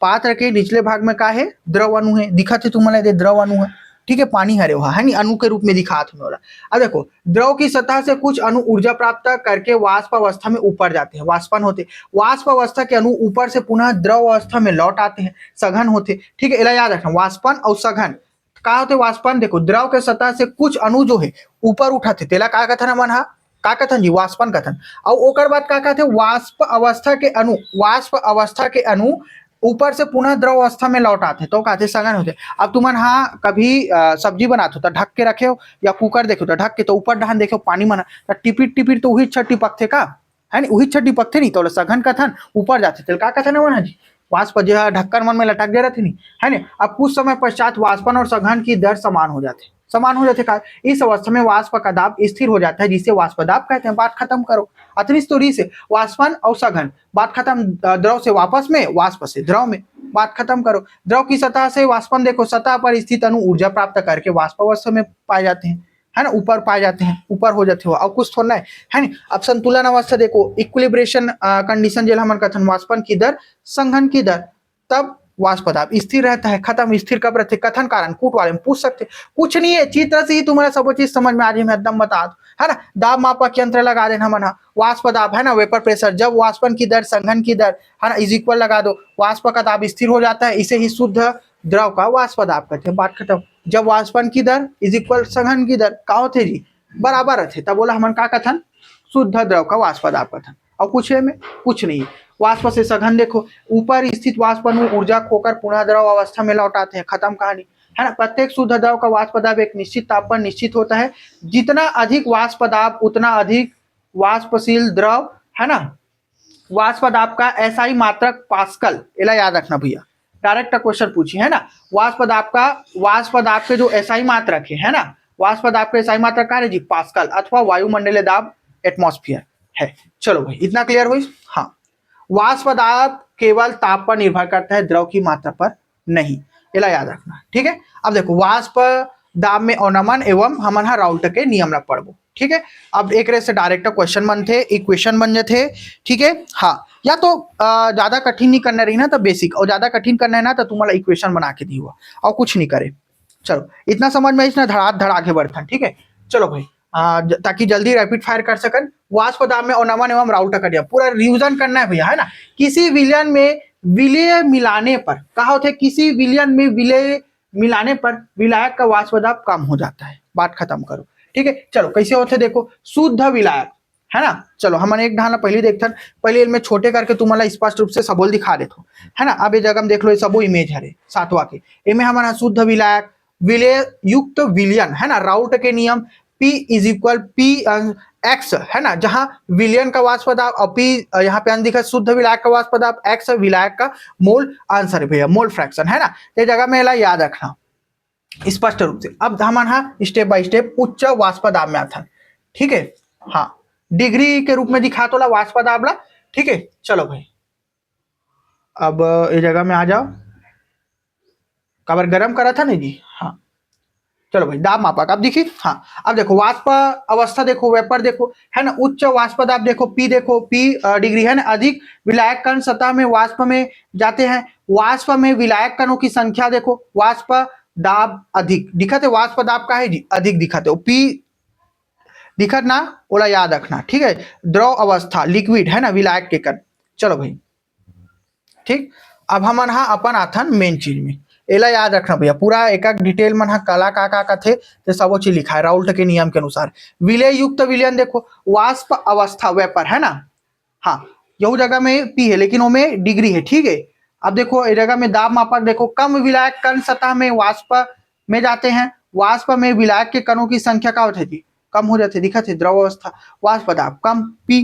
पात्र के निचले भाग में का है, द्रव अणु है, दिखा थे तुम्हारे दे द्रव अणु है, ठीक है, पानी हरे वहां है नी, अणु के रूप में दिखा तुम्हें वाला। अब देखो द्रव की सतह से कुछ अणु ऊर्जा प्राप्त करके वाष्प अवस्था में ऊपर जाते हैं, वाष्पन होते। वाष्प अवस्था के अणु ऊपर से पुनः द्रव अवस्था में लौट आते हैं, सघन होते, ठीक है। इला याद रखना, वाष्पन और सघन का होते। वाष्पन देखो द्रव के सतह से कुछ अणु जो है ऊपर उठाते, तेला का कथन मन हा, का कथन जी, वाष्पन कथन। और ओकर बाद का कहते वाष्प अवस्था के अणु, वाष्प अवस्था के अणु ऊपर से पुनः द्रव अवस्था में लौट आते तो कहते सघन होते। अब तुमन हाँ कभी सब्जी बनाते हो तो ढक के रखे हो, या कुकर देखो तो ढक के, तो ऊपर ढहान देखो पानी मना तो टिपिट टिपिट तो वही छठी पकते का, है नी, वही छठी पकते नहीं तो सघन कथन ऊपर जाते, तो का कथन है वहां जी, वाष्प जो ढक्कन मन में लटक गया रहते नहीं, है नी। अब कुछ समय पश्चात वाष्पन और सघन की दर समान हो जाते, समान हो जाते का। इस अवस्था में वाष्प का दाब स्थिर हो जाता है, जिसे वाष्प दाब कहते हैं। बात खत्म करो, अतरी स्टोरी से वाष्पन और सघन, बात खत्म। द्रव से वापस में, वाष्प से द्रव में, बात खत्म करो। द्रव की सतह से वाष्पन देखो सतह पर स्थित अणु ऊर्जा प्राप्त करके वाष्प अवस्था में पाए जाते हैं, है ना, ऊपर पाए जाते हैं, ऊपर हो जाते हो, और कुछ थोड़ा है ना। अब संतुलन अवस्था देखो, इक्विलिब्रेशन कंडीशन जेल हमन कथन, वाष्पन की दर, संघन की दर, तब वाष्प दाब स्थिर रहता है। खत्म, स्थिर कब रहते, कथन कारण कूट वाले में पूछ सकते, कुछ नहीं है, चित्र से ही तुम्हारा सब चीज समझ में आ जाए, मैं एकदम बता दूं, है ना। दाब मापक यंत्र लगा देना मना, वाष्प दाब, है ना, वेपर प्रेशर, जब वाष्पन की दर संघन की दर, है ना, इज इक्वल लगा दो, वाष्प का दाब स्थिर हो जाता है, इसे ही शुद्ध द्रव का वाष्प दाब कहते हैं। बात खत्म। जब वाष्पन की दर इज इक्वल संघन की दर का होते जी, बराबर थे, तब बोला हमन का कथन, शुद्ध द्रव का वाष्प दाब कथन। और कुछ है में, कुछ नहीं। वाष्प से सघन देखो, ऊपर स्थित वाष्प अणु ऊर्जा खोकर पुनः द्रव अवस्था में लौट आते हैं, खत्म कहानी, है ना। प्रत्येक शुद्ध द्रव का वाष्प दाब एक निश्चित तापमान निश्चित होता है, जितना अधिक वाष्प दाब उतना अधिक वाष्पशील द्रव, है ना। वाष्प दाब का एसआई मात्रक पास्कल, इला याद रखना भैया, डायरेक्ट क्वेश्चन पूछिए, है ना। वाष्प दाब के जो एसआई मात्रक है ना, वाष्प दाब के एसआई मात्रक का है जी पास्कल, अथवा वायुमंडलीय दाब एटमॉस्फेयर है। चलो भाई इतना क्लियर हुई। हाँ, वाष्प दाब केवल ताप पर निर्भर करता है, द्रव की मात्रा पर नहीं, इला याद रखना, ठीक है। अब देखो वाष्प दाब में अवनमन एवं हमन राउल्ट के नियम ला पढ़बो, ठीक है। अब एक से डायरेक्ट क्वेश्चन बन थे, इक्वेशन बन जाते, ठीक है। हाँ, या तो ज्यादा कठिन नहीं करना रही ना तो बेसिक, और ज्यादा कठिन करना है ना तो तुम्हारा इक्वेशन बना के दी हुआ, और कुछ नहीं करे। चलो इतना समझ में इसने धड़ा आगे बढ़ता, ठीक है। चलो भाई ताकि जल्दी रैपिड फायर कर सकन। वाष्प दाब में अवनमन एवं राउल्ट का नियम पूरा रिवीजन करना है भैया, है ना। किसी विलयन में विलय मिलाने पर कहा होता है, किसी विलयन में विलय मिलाने पर विलायक का वाष्प दाब कम हो जाता है। बात खत्म करो, ठीक है। चलो कैसे होते देखो, शुद्ध विलायक, है ना। चलो हमने एक ढाला पहले देखते, पहले इनमें छोटे करके तुम्हारा स्पष्ट रूप से सबोल दिखा देते, है ना। अब ये जगह में देख लो, ये सबो इमेज है सातवा के, इनमें हमारा शुद्ध विलायक, विलय युक्त विलयन, है ना, राउल्ट के नियम, P is equal P x, है ना, जहां विलयन का वाष्प दाब और P यहाँ पे दिखा शुद्ध विलायक का वाष्प दाब, एक्स विलायक का मोल आंसर भैया, मोल फ्रैक्शन, है ना। तो जगह में याद रखना स्पष्ट रूप से। अब हमारा स्टेप बाय स्टेप उच्च वाष्प दाब में आता, ठीक है। हाँ, डिग्री के रूप में दिखा तो ला वाष्प दाब ला, ठीक है। चलो भाई अब इस जगह में आ जाओ, कबर गर्म करा था ना जी। हाँ चलो भाई दाब मापक अब देखिए। हाँ, अब देखो वाष्प अवस्था देखो, वेपर देखो, है ना, उच्च वाष्प दाब देखो, पी देखो, पी डिग्री, है ना। अधिक विलायक कण सतह में वाष्प में जाते हैं, वाष्प में विलायक कणों की संख्या देखो, वाष्प दाब अधिक दिखते, वाष्प दाब का है जी अधिक दिखते, पी दिखत ना, ओला याद रखना, ठीक है। द्रव अवस्था लिक्विड, है ना, विलायक के कण। चलो भाई ठीक, अब हमन हा अपन आथन मेन चीज में, एला याद रखना भैया, पूरा एक एक डिटेल मन हा कला का थे तो सबो चीज लिखा है राउल्ट के नियम के अनुसार। विलय युक्त विलयन देखो, वाष्प अवस्था वेपर, है ना। हाँ, यहू जगह में पी है लेकिन वो में डिग्री है, ठीक है। अब देखो इस जगह में दाब मापक देखो, कम विलायक कण सतह में वाष्प में जाते हैं, वाष्प में विलायक के कणों की संख्या का होती है कम हो जाती है, दिखा थे द्रव अवस्था, वाष्प दाब कम पी,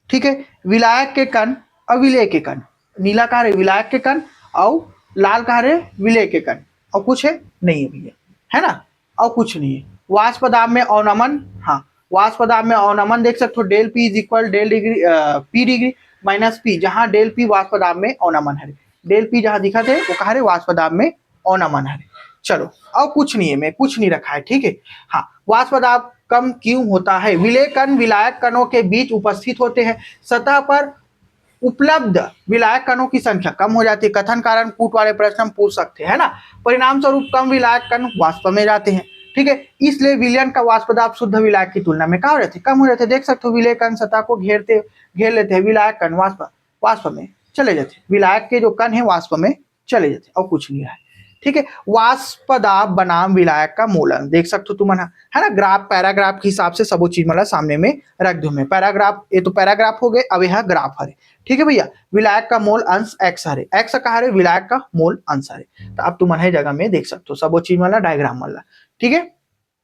ठीक है। विलायक के कण, अविलेय के कण, नीला कार विलायक के कण और लाल कहा रे विलय के कण, और कुछ है नहीं है भैया, है ना, और कुछ नहीं है। वाष्प दाब में अवनमन, हाँ वाष्प दाब में अवनमन देख सकते हो, del P is equal del degree P degree minus P, जहां डेल पी वाष्प दाब में अवनमन है, डेल पी जहां दिखा थे वो कहा रे वाष्प दाब में अवनमन है। चलो और कुछ नहीं है, मैं कुछ नहीं रखा है, ठीक है। हाँ, वाष्प दाब कम क्यों होता है? विलय कण विलायक कणों के बीच उपस्थित होते हैं, सतह पर उपलब्ध विलायक कणों की संख्या कम हो जाती है। कथन कारण कूट वाले प्रश्न हम पूछ सकते हैं ना। परिणाम स्वरूप कम विलायक कण वाष्प में जाते हैं, ठीक है। इसलिए विलयन का वाष्प दाब शुद्ध विलायक की तुलना में क्या हो जाते, कम हो जाते। देख सकते हो विलय कण सतह को घेर लेते हैं, विलायक कण वाष्प में चले जाते हैं, विलायक के जो कण है वाष्प में चले जाते हैं, और कुछ नहीं है, ठीक है। वाष्प दाब बनाम विलायक का मूलन देख सकते हो तुम, है ना। ग्राफ पैराग्राफ के हिसाब से सब चीज मतलब सामने में रख दो। मैं पैराग्राफ, ये तो पैराग्राफ हो गए, अब यह ग्राफ है, ठीक है भैया। विलायक का मोल अंश एक्स हरे, एक्स कहा रे विलायक का मोल अंश हरे, तो अब तुम जगह में देख सकते हो सब चीज वाला डायग्राम वाला, ठीक है।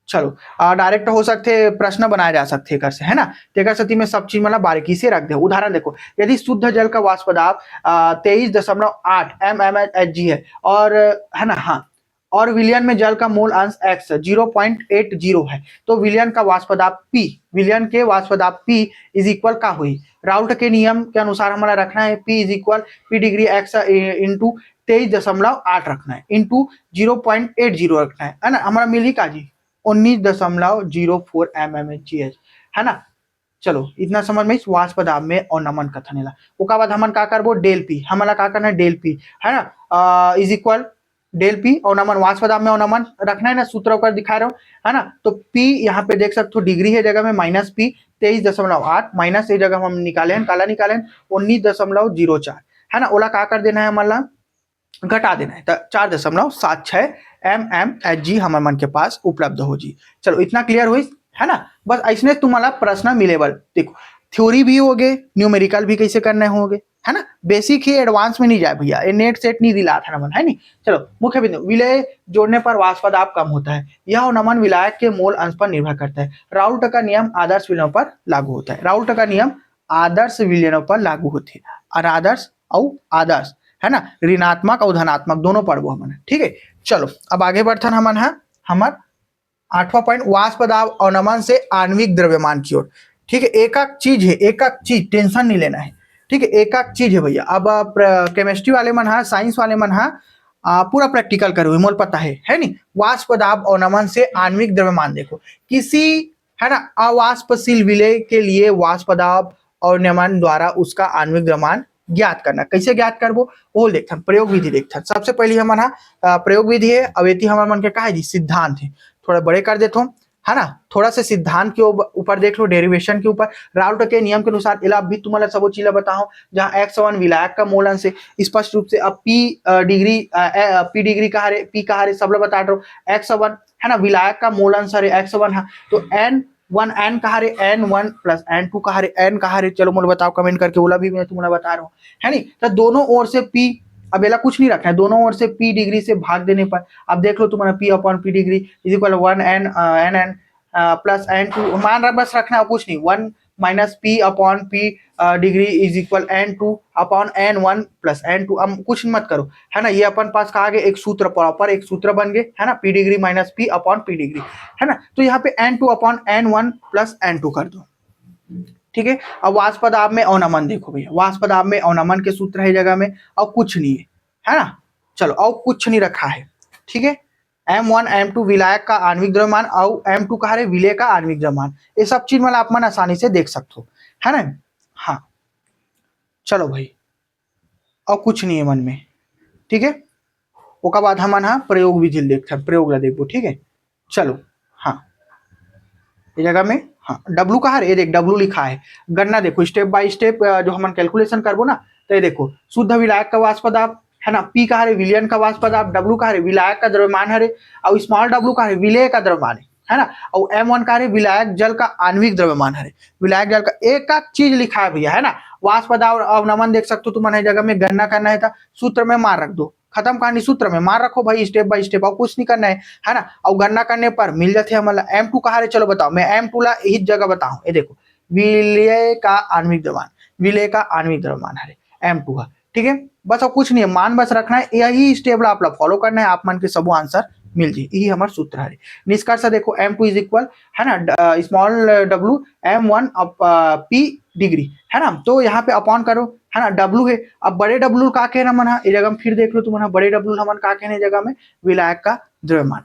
चलो डायरेक्ट हो सकते प्रश्न बनाए जा सकते हैं, से है ना। तेकर स्थिति में सब चीज मतलब बारीकी से रख दे। उदाहरण देखो, यदि शुद्ध जल का वाष्प दाब 23.8 mmHg है, और है ना, हाँ, और विलियन में जल का मोल अंश x 0.80 है, तो विलियन का वाष्प दाब P, विलियन के वाष्प दाब P इज इक्वल का हुई, राउल्ट के नियम के अनुसार हमारा रखना है P is equal P degree x into 23.8 रखना है, इंटू 0.80 रखना है ना। हमारा मिली का जी 19.04 mmHg, है ना। चलो इतना समझ में, इस वाष्प दाब में और नमन कथन है। उसके बाद हमन का करबो डेल पी, हमारा का करना है डेल पी, है ना, इज इक्वल डेल पी और नमन, वाष्प दाब में और नमन रखना है ना, सूत्र ऊपर दिखा रहा हूँ, है ना। तो पी यहाँ पे देख सकते हो डिग्री है जगह में माइनस पी 23.8 माइनस ये जगह हम निकाले हैं, काला निकाले 19.04, है ना। ओला का कर देना है हमारा, घटा देना है, तो 4.76 mmHg हमारे मन के पास उपलब्ध हो जी। चलो इतना क्लियर हुई, है ना। बस ऐसने तुम्हारा प्रश्न मिलेबल, देखो थ्योरी भी हो गए, न्यूमेरिकल भी कैसे करने होंगे, है ना। बेसिक ही, एडवांस में नहीं जाए भैया, ये नेट सेट नहीं दिला था नमन, है नहीं। चलो मुख्य बिंदु, विलय जोड़ने पर वाष्प दाब कम होता है, यह नमन विलायक के मोल अंश पर निर्भर करता है। राउल्ट का नियम आदर्श विलयनों पर लागू होता है, राउल्ट का नियम आदर्श विलयनों पर लागू होते हैं, और आदर्श और आदर्श, है ना, ऋणात्मक और धनात्मक दोनों पढ़बो हमन, ठीक है। चलो अब आगे बढ़थन हमन है हमार 8वां पॉइंट, वाष्प दाब अवनमन से आणविक द्रव्यमान की ओर, ठीक है। एक एक चीज है, एक एक चीज, टेंशन नहीं लेना है, ठीक है। एक एक चीज है भैया। अब केमिस्ट्री वाले मन है, साइंस वाले मन है, पूरा प्रैक्टिकल करो, मोल पता है नहीं। वाष्प दाब अवनमन से आणविक द्रव्यमान देखो, किसी, है ना, अवाष्पशील विलय के लिए वाष्प दाब अवनमन द्वारा उसका आणविक द्रव्यमान ज्ञात करना। कैसे ज्ञात करबो वो देखथन, प्रयोग विधि देखथन। सबसे पहले हमन प्रयोग विधि है, अवेती हमारे मन के का है जी, सिद्धांत है। थोड़ा बड़े कर देता हूँ, है ना, थोड़ा सा सिद्धांत के ऊपर देख लो, डेरिवेशन के ऊपर। राउल्ट के नियम के अनुसार इला भी तुम्हारा सब चीज बताओ, जहाँ x1 विलायक का मोल अंश है स्पष्ट रूप से। अब p डिग्री p डिग्री का है, p का है सब लोग बता रहा हूँ। x1 है ना, विलायक का मोल अंश है x1 है, तो n1 n का है n1 प्लस n2 का है n का है। चलो मुझे बताओ कमेंट करके, बोला भी मैं तुम्हें बता रहा हूँ, है नहीं। तो दोनों ओर से p, अब एला कुछ नहीं रखना है, दोनों ओर से p डिग्री से भाग देने पर अब देख लो तुम्हारा p upon p degree is equal 1 n plus n2, मान रहा बस रखना है कुछ नहीं, 1 minus p upon p degree is equal n2 upon n1 plus n2। अब कुछ मत करो, है ना, ये अपन पास कहा गया एक सूत्र, प्रॉपर एक सूत्र बन गए, है ना, p degree minus p upon p degree, है ना। तो यहाँ पे n2 upon n1 plus n2 कर दो, ठीक है। अब वाष्प दाब में अवनमन देखो भैया, वाष्प दाब में अवनमन के सूत्र है जगह में, और कुछ नहीं है ना। चलो और कुछ नहीं रखा है, ठीक है। M1 M2 विलायक का आणविक द्रव्यमान और M2 का है विलय का आणविक द्रव्यमान, ये सब चीज मतलब आप मन आसानी से देख सकते हो, है ना। हाँ चलो भाई, और कुछ नहीं है मन में, ठीक है। उसके बाद हम प्रयोग विधि देखते हैं, प्रयोग ला देखो, ठीक है। चलो हाँ, ये जगह में हाँ डब्लू का है, ये देख डब्लू लिखा है, गणना देखो स्टेप बाय स्टेप जो हम कैलकुलेशन करबो ना, तो ये देखो शुद्ध विलायक का वाष्प दाब, है ना, पी का है विलयन का वाष्प दाब, डब्लू का है विलायक का द्रव्यमान है, और स्मॉल डब्लू का है विलय का द्रव्यमान है ना, और M1 का है विलायक जल का आणविक द्रव्यमान है, विलायक जल का एक एक चीज लिखा है भैया, है ना। वाष्प दाब अवनमन देख सकते हो तुम्हारे जगह में, गणना करना है था, सूत्र में मार रख दो, खत्म कहानी, सूत्र में मार रखो भाई, स्टेप बाय स्टेप, और कुछ नहीं करना है ना। और गणना करने पर मिल जाते हैं हमारा M2 कहा है, चलो बताओ, मैं M2 ला इस जगह बताऊं, ये देखो विलय का आणविक द्रव्यमान, विलय का आणविक द्रव्यमान है M2 का, ठीक है। बस और कुछ नहीं है, मान बस रखना है, यही स्टेप आप फॉलो करना है, आप मान के सब आंसर मिल जाए, यही हमारा सूत्र है। निष्कर्ष देखो m2 इज इक्वल है ना small w m1 p degree है ना, तो यहाँ पे अपॉन करो है ना, w है। अब बड़े w का कहना मन है, जगह में फिर देख लो तुम बड़े w हमन का कहने जगह में विलायक का द्रव्यमान,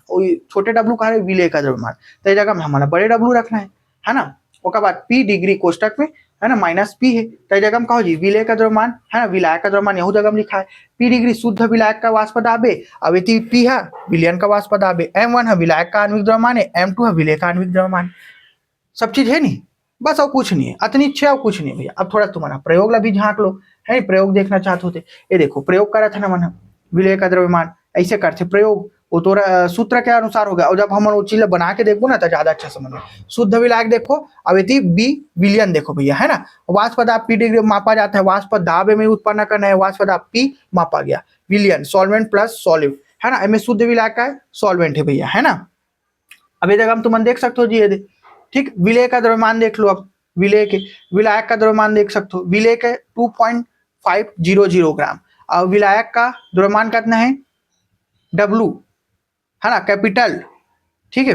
छोटे w का है विलेय का द्रव्यमान, तो ये जगह में हमारा बड़े w रखना है ना। उसके बाद p डिग्री कोष्टक में है ना माइनस p है, तो जगह में कहो जी विलेय का द्रव्यमान है ना, विलायक का द्रव्यमान यहू जगह में लिखा है। p डिग्री शुद्ध विलायक का वाष्प दाब है, अब इति p है विलयन का वाष्प दाब है, m1 है विलायक का आणविक द्रव्यमान है, m2 है विलेय का आणविक द्रव्यमान, सब चीज है नहीं, बस और कुछ नहीं है, अतनी इच्छा और कुछ नहीं भैया। अब थोड़ा तुम्हारा प्रयोग ला भी झांक लो, है प्रयोग देखना चाहते होते, ये देखो प्रयोग करा था ना मन विलेय का द्रव्यमान, ऐसे करते प्रयोग, वो तो सूत्र के अनुसार होगा, और जब हम वो चीज बना के देखो ना तो ज्यादा अच्छा समझ में। शुद्ध विलायक देखो, अब यदि बी विलियन देखो भैया है ना, वाष्प दाब पी डिग्री मापा जाता है, वाष्प दाब में उत्पन्न करना है, वाष्प दाब पी मापा गया, विलियन सॉल्वेंट प्लस सॉल्यूट है ना, इसमें शुद्ध विलायक का सॉल्वेंट है भैया है ना। अब ये जगह हम तुम देख सकते हो जी, ये ठीक विलेय का द्रव्यमान देख लो, अब विलेय के विलायक का द्रव्यमान देख सकते हो, विलेय के 2.500 ग्राम, और विलायक का द्रव्यमान कितना है W है ना कैपिटल, ठीक है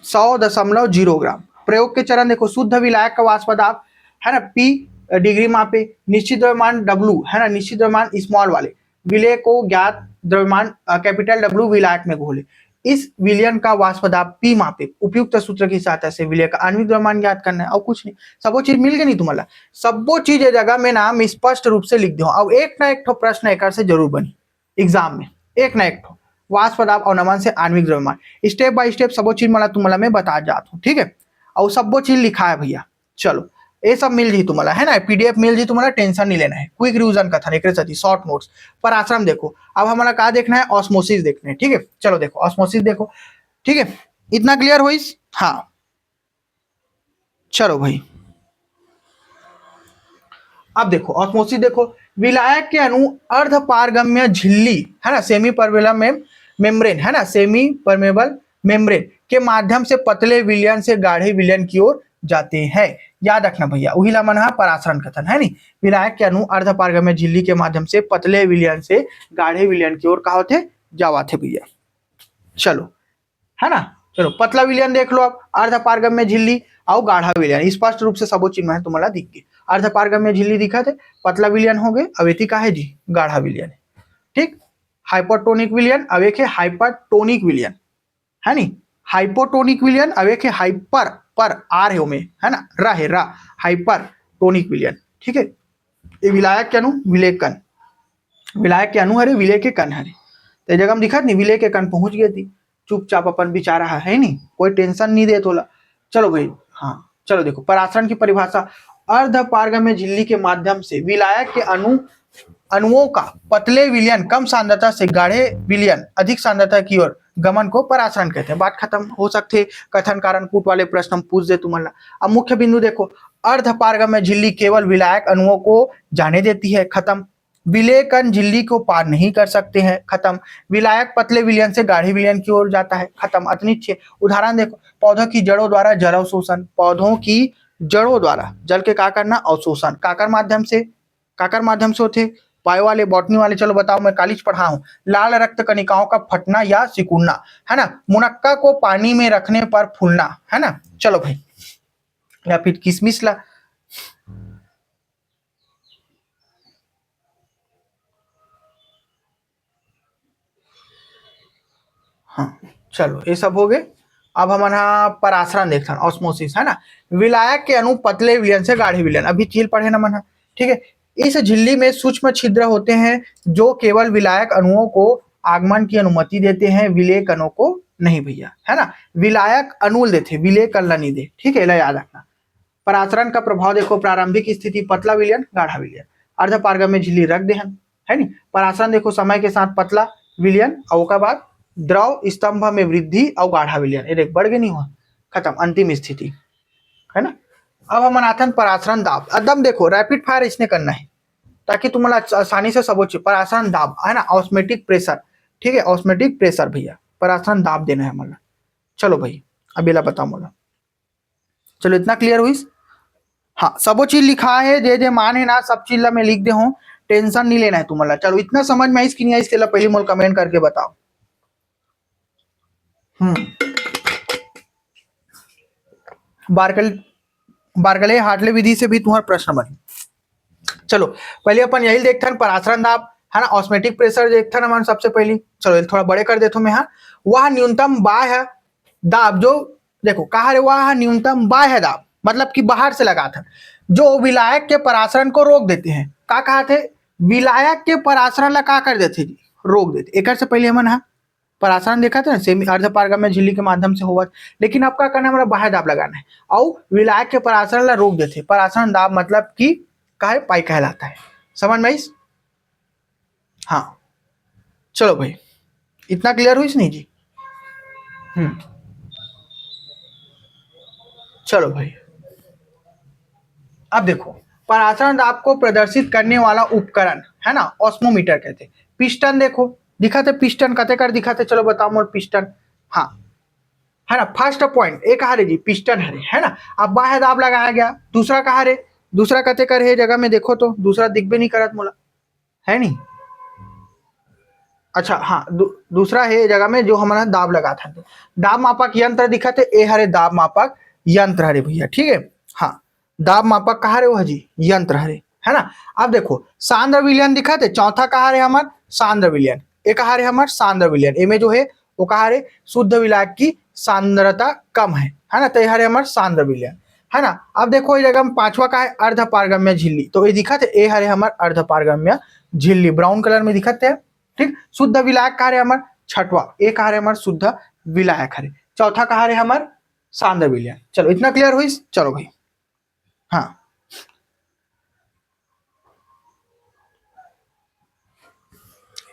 100.0 ग्राम। प्रयोग के चरण देखो, शुद्ध विलायक का वाष्प दाब है ना P डिग्री मापे, निश्चित द्रव्यमान W है ना, निश्चित द्रव्यमान स्मॉल वाले, विलेय को ज्ञात द्रव्यमान कैपिटल W विलायक में घोले, इस विलयन का वाष्प दाब P मापे, उपयुक्त सूत्र की सहायता से विलेय का आणविक द्रव्यमान ज्ञात करना है, और कुछ नहीं, सबो चीज मिल गई नहीं तुम्हारा, सबो चीज जगह में नाम स्पष्ट रूप से लिख दो। अब एक ना एक प्रश्न एक से जरूर बनी एग्जाम में, एक ना एक वाष्प दाब और नमन से आणविक द्रव्यमान, स्टेप बाय स्टेप सबो चीज मला तुम्हारा मैं बता जाता हूँ, ठीक है, और सबो चीज लिखा है भैया। चलो ये सब मिल जी तुम्हारा है ना, पीडीएफ मिल जी तुम्हारा, टेंशन नहीं लेना है, क्विक रिवीजन का था एक साथ शॉर्ट नोट्स पर आश्रम देखो। अब हमारा क्या देखना है, ऑस्मोसिस देखना है, ठीक है चलो देखो ऑस्मोसिस देखो, ठीक है इतना क्लियर हुई। हाँ चलो भाई अब देखो ऑस्मोसिस देखो, विलायक के अणु अर्ध पारगम्य झिल्ली है ना, सेमी परमेबल मेम्ब्रेन है ना, सेमी परमेबल मेम्ब्रेन के माध्यम से पतले विलयन से गाढ़े विलयन की ओर जाते हैं। याद रखना भैया, वही ला मन परासरण कथन है नी, विलायक के अणु अर्ध पारगम्य झिल्ली के माध्यम से पतले विलयन से गाढ़े विलयन की ओर कहा होते जावा थे भैया। चलो है ना, चलो पतला विलयन देख लो, अब अर्ध पारगम्य झिल्ली और गाढ़ा विलयन स्पष्ट रूप से सबो चिन्ह तुम्हारा दिख गए, अर्ध पारगम्य झिल्ली दिखा थे, पतला विलयन हो गए, अब का है जी गाढ़ा विलयन, ठीक हाइपोटोनिक विलयन, अब एक है हाइपरटोनिक विलयन है नी, हाइपोटोनिक विलयन, अब एक है हाइपर पर आर है में है ना, रा है रा, हाइपरटोनिक विलयन, ठीक है। ये विलायक के अणु विलेय कण, विलायक के अणु हरे विलेय के कण हरे, तो जगह हम दिखा नहीं विलेय के कण पहुंच गए थी, चुपचाप अपन बिचारा है नहीं, कोई टेंशन नहीं दे तोला। चलो भाई हाँ चलो देखो परासरण की परिभाषा, अर्ध पारगम्य झिल्ली के माध्यम से विलायक के अणुओं का पतले विलयन कम सांद्रता से गाढ़े विलयन अधिक सांद्रता की ओर गमन को परासरण कहते हैं। बात खत्म, हो सकते कथन कारण कूट वाले प्रश्न हम पूछ दे तुम्हारा। अब मुख्य बिंदु देखो, अर्ध पारगम्य झिल्ली केवल विलायक अणुओं को जाने देती है, खत्म। विलेय कण झिल्ली को पार नहीं कर सकते हैं, खत्म। विलायक पतले विलयन से गाढ़े विलयन की ओर जाता है, खत्म। अतनिच्छ उदाहरण देखो, पौधों की जड़ों द्वारा जल अवशोषण, पौधों की जड़ों द्वारा जल के का करना अवशोषण, काकर माध्यम से होते बायो वाले बॉटनी वाले, चलो बताओ मैं कॉलेज पढ़ा हूँ, लाल रक्त कणिकाओं का फटना या सिकुड़ना है ना, मुनक्का को पानी में रखने पर फूलना है ना, चलो भाई, या फिर किसमिस ला, हाँ चलो ये सब हो गए। अब हमारा परासरण देखते हैं, ऑस्मोसिस है ना, विलायक के अणु पतले विलयन से गाढ़े विलयन, अभी चील पढ़े ना मन, ठीक है। इस झिल्ली में सूक्ष्म छिद्र होते हैं जो केवल विलायक अणुओं को आगमन की अनुमति देते हैं, विलेय कणों को नहीं भैया है ना, विलायक अणुल देते विलेय कण नहीं दे, ठीक है याद रखना। परासरण का प्रभाव देखो, प्रारंभिक स्थिति पतला विलयन गाढ़ा विलयन, अर्ध पारगम्य झिल्ली रख देहन है नी, परासरण देखो समय के साथ पतला विलयन और का बाद द्रव स्तंभ में वृद्धि और गाढ़ा विलयन, ये बढ़ गए नहीं हुआ, खत्म अंतिम स्थिति है ना। अब हम अनाथन परासरण दाब, एकदम देखो रैपिड फायर इसने करना है ताकि तुम्हारा आसानी से सब हो। परासरण दाब है ना, ऑस्मेटिक प्रेशर, ठीक है ऑस्मेटिक प्रेशर भैया, परासरण दाब देना है हमारा। चलो भाई अब ये बताओ मोला, चलो इतना क्लियर हुई। हाँ सबो चीज लिखा है, जे जे मान है ना सब चीज ला मैं लिख दे हूँ, टेंशन नहीं लेना है तुम्हाला। चलो इतना समझ में आईस की नहीं आईस त्याला पहले मोल कमेंट करके बताओ। बारकल बारगले हार्टले विधि से भी तुम्हारा प्रश्न बने। चलो पहले अपन यही देखते हैं परासरण दाब है ना, ऑस्मेटिक प्रेशर देखते हैं हमारे सबसे पहले। चलो थोड़ा बड़े कर देता हूं मैं। हाँ, वह न्यूनतम बाह्य दाब जो देखो कहा रे, वह न्यूनतम बाह्य दाब मतलब कि बाहर से लगा था जो विलायक के परासरण को रोक देते हैं। का कहा थे, विलायक के परासरण ला का कर देते जी, रोक देते। एक से पहले हमन परासरण देखा था ना, सेमी अर्ध पारगम्य झिल्ली के माध्यम से होगा, लेकिन अब क्या करना है, हमारा बाह्य दाब लगाना है और विलायक के परासरण ला रोक देते। परासरण दाब मतलब कि काहे पाई कहलाता है। समझ में आइस? हाँ चलो भाई, इतना क्लियर हुई नहीं जी? चलो भाई, अब देखो परासरण दाब को प्रदर्शित करने वाला उपकरण है ना, ऑस्मोमीटर कहते हैं। पिस्टन देखो दिखाते, पिस्टन कते कर दिखाते, चलो बताओ मोर पिस्टन। हाँ है ना, फर्स्ट पॉइंट एक हारे जी पिस्टन हरे है ना। अब बाह्य दाब लगाया गया, दूसरा कहा रे, दूसरा कते कर है जगह में देखो तो दूसरा दिख भी नहीं करत मोला, है नहीं। अच्छा हाँ, दूसरा है जगह में जो हमारा दाब लगा था, दाब मापक यंत्र दिखाते, ए हरे दाब मापक यंत्र हरे भैया, ठीक है। हाँ, दाब मापक कहा रे, वो जी यंत्र हरे है ना। अब देखो सांद्र विलयन दिखाते, चौथा कहा रे हमार सांद्र विलयन, ए कहा रे हमार सांद्र विलयन, ए में जो है वो कहा रे शुद्ध विलायक की सांद्रता कम है ना, तो ये हरे हमार सांद्र विलयन है ना। अब देखो ये जगह में पांचवा का है अर्ध पारगम्य झिल्ली, तो ये दिखाते ए हरे हमार अर्ध पारगम्य झिल्ली, ब्राउन कलर में दिखाते हैं, ठीक। शुद्ध विलायक कहा रे हमार छठवा, ए कहा रे हमार शुद्ध विलायक हरे, चौथा कहा रे हमार सांद्र विलयन। चलो इतना क्लियर हुई? चलो भाई हाँ,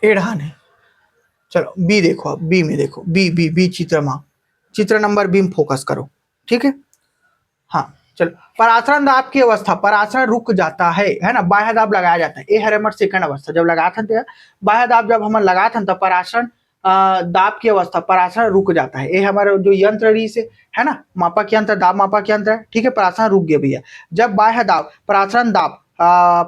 एढ़ान है। चलो बी देखो, अब बी में देखो, बी बी बी चित्र में, चित्र नंबर बी में फोकस करो, ठीक है। हाँ चलो, परासरण दाब की अवस्था, परासरण रुक जाता है ना, बाह्य दाब लगाया जाता है, ये है हमारे सेकंड अवस्था। जब लगा था बाह्य दाब, जब हम लगा था तब परासरण दाब की अवस्था, परासरण रुक जाता है। ये हमारा जो यंत्र री से है ना, मापक यंत्र, दाब मापक यंत्र है, ठीक है। परासरण रुक गया भैया, जब बाह्य दाब परासरण दाब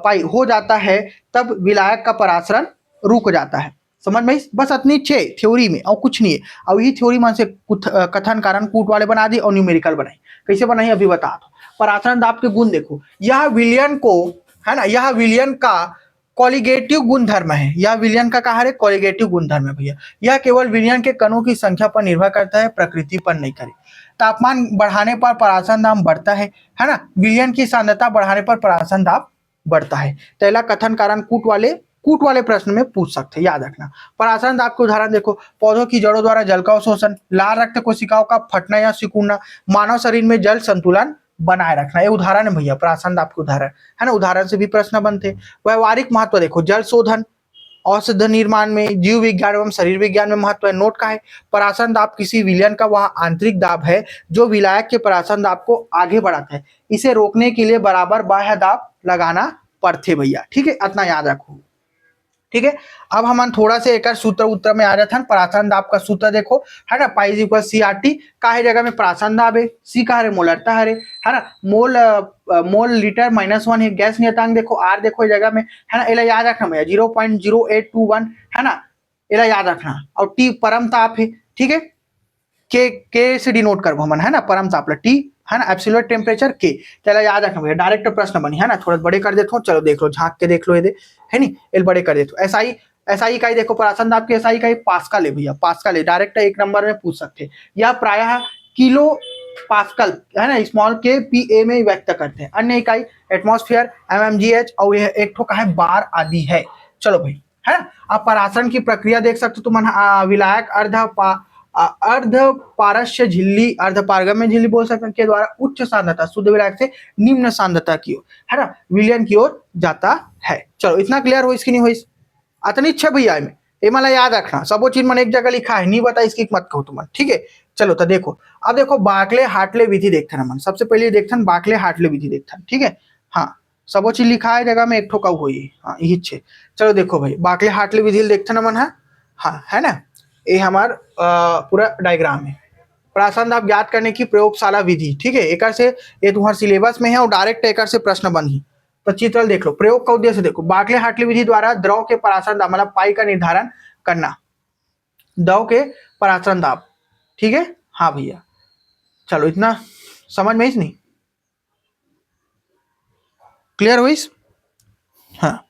पाई हो जाता है तब विलायक का परासरण रुक जाता है। समझ में? बस इतनी छे थ्योरी में और कुछ नहीं है। अब यही थ्योरी में से कथन कारण कूट वाले बना दी और न्यूमेरिकल बनाई। कैसे बनाई अभी बता दो। परासरण दाब के गुण देखो, यह विलयन को है ना, यह विलयन का कॉलिगेटिव गुणधर्म है, यह विलयन का कहा है कॉलिगेटिव गुणधर्म है भैया। यह केवल विलयन के कणों की संख्या पर निर्भर करता है, प्रकृति पर नहीं करे। तापमान बढ़ाने पर परासरण दाब बढ़ता है ना, विलयन की सांद्रता बढ़ाने पर परासरण दाब बढ़ता है। पहला कथन कारण कूट वाले प्रश्न में पूछ सकते हैं, याद रखना। परासरण दाब के उदाहरण देखो, पौधों की जड़ों द्वारा जल का अवशोषण, लाल रक्त कोशिकाओं का फटना या सिकुड़ना, मानव शरीर में जल संतुलन बनाए रखना, ये उदाहरण है भैया परासरण दाब के उदाहरण है ना। उदाहरण से भी प्रश्न बनते। व्यवहारिक महत्व देखो, जल शोधन, औषध निर्माण में, जीव विज्ञान एवं शरीर विज्ञान में महत्व है। नोट का है, परासरण दाब किसी विलयन का वह आंतरिक दाब है जो विलायक के परासरण दाब को आगे बढ़ाता है। इसे रोकने के लिए बराबर बाह्य दाब लगाना पड़ते भैया, ठीक है। इतना याद रखो, ठीक है। अब हम थोड़ा से एक सूत्र उत्तर में आ जाते हैं। परासरण दाब का सूत्र देखो है ना, pi equal C R T, का है जगह में परासरण दाब है, सी का है मोलरता है ना, मोल लीटर -1 है। गैस नियतांक देखो, आर देखो इस जगह में है ना, इला याद रखना भैया 0.0821 है ना, इला याद रखना। और टी परम ताप है, ठीक है, के से डिनोट करबो हमन है ना, परम ताप टी है ना, एब्सोल्यूट टेम्परेचर के। चलो याद रखना भैया, डायरेक्ट प्रश्न बनी है ना, थोड़ा बड़े कर देता हूँ। चलो देख लो, झांक के देख लो, ये है नी, एल बड़े कर देता हूँ। एसआई का ही देखो, परासरण दाब की एसआई का ही पास्कल है भैया, पास्कल है, डायरेक्ट एक नंबर में पूछ सकते हैं। यह प्रायः किलो पास्कल है ना, स्मॉल के पी ए में व्यक्त करते हैं। अन्य इकाई एटमॉस्फेयर, एमएमजीएच और यह एक ठो का है बार आदि है। चलो भाई है ना, आप परासरण की प्रक्रिया देख सकते हो। तुम विलायक अर्ध पारस्य झिल्ली, अर्ध पारगम्य झिल्ली बोल सकते हैं, के द्वारा उच्च सांद्रता शुद्ध विलायक से निम्न सांद्रता की ओर है ना, विलयन की ओर जाता है। चलो इतना क्लियर हो, इसकी नहीं हुई? अतनी इच्छा भैया में ये मला याद रखना, सबो चीज मैंने एक जगह लिखा है, नहीं बता इसकी मत कहो तुम, ठीक है। चलो तो देखो, अब देखो बाकले हाटले विधि देखते हैं। सबसे पहले देखते हैं बाकले हाटले विधि देखते हैं, ठीक है। हाँ, सबो चीज लिखा है जगह में, एक ठोका हुई। हाँ यही छे। चलो देखो भाई, बाकले हाटले विधि देखते हैं मन, हाँ है ना, ये हमार पूरा डायग्राम है। परासरण दाब ज्ञात करने की प्रयोगशाला विधि, ठीक है। एक से ये तुम्हारे सिलेबस में है और डायरेक्ट एक से प्रश्न बन ही। तो चित्रल देख लो। प्रयोग का उद्देश्य देखो, बार्कले हार्टली विधि द्वारा द्रव के परासरण दाब मतलब पाई का निर्धारण करना, द्रव के परासरण दाब। ठीक है, हाँ भैया, चलो इतना समझ में इस नहीं क्लियर हुई। हाँ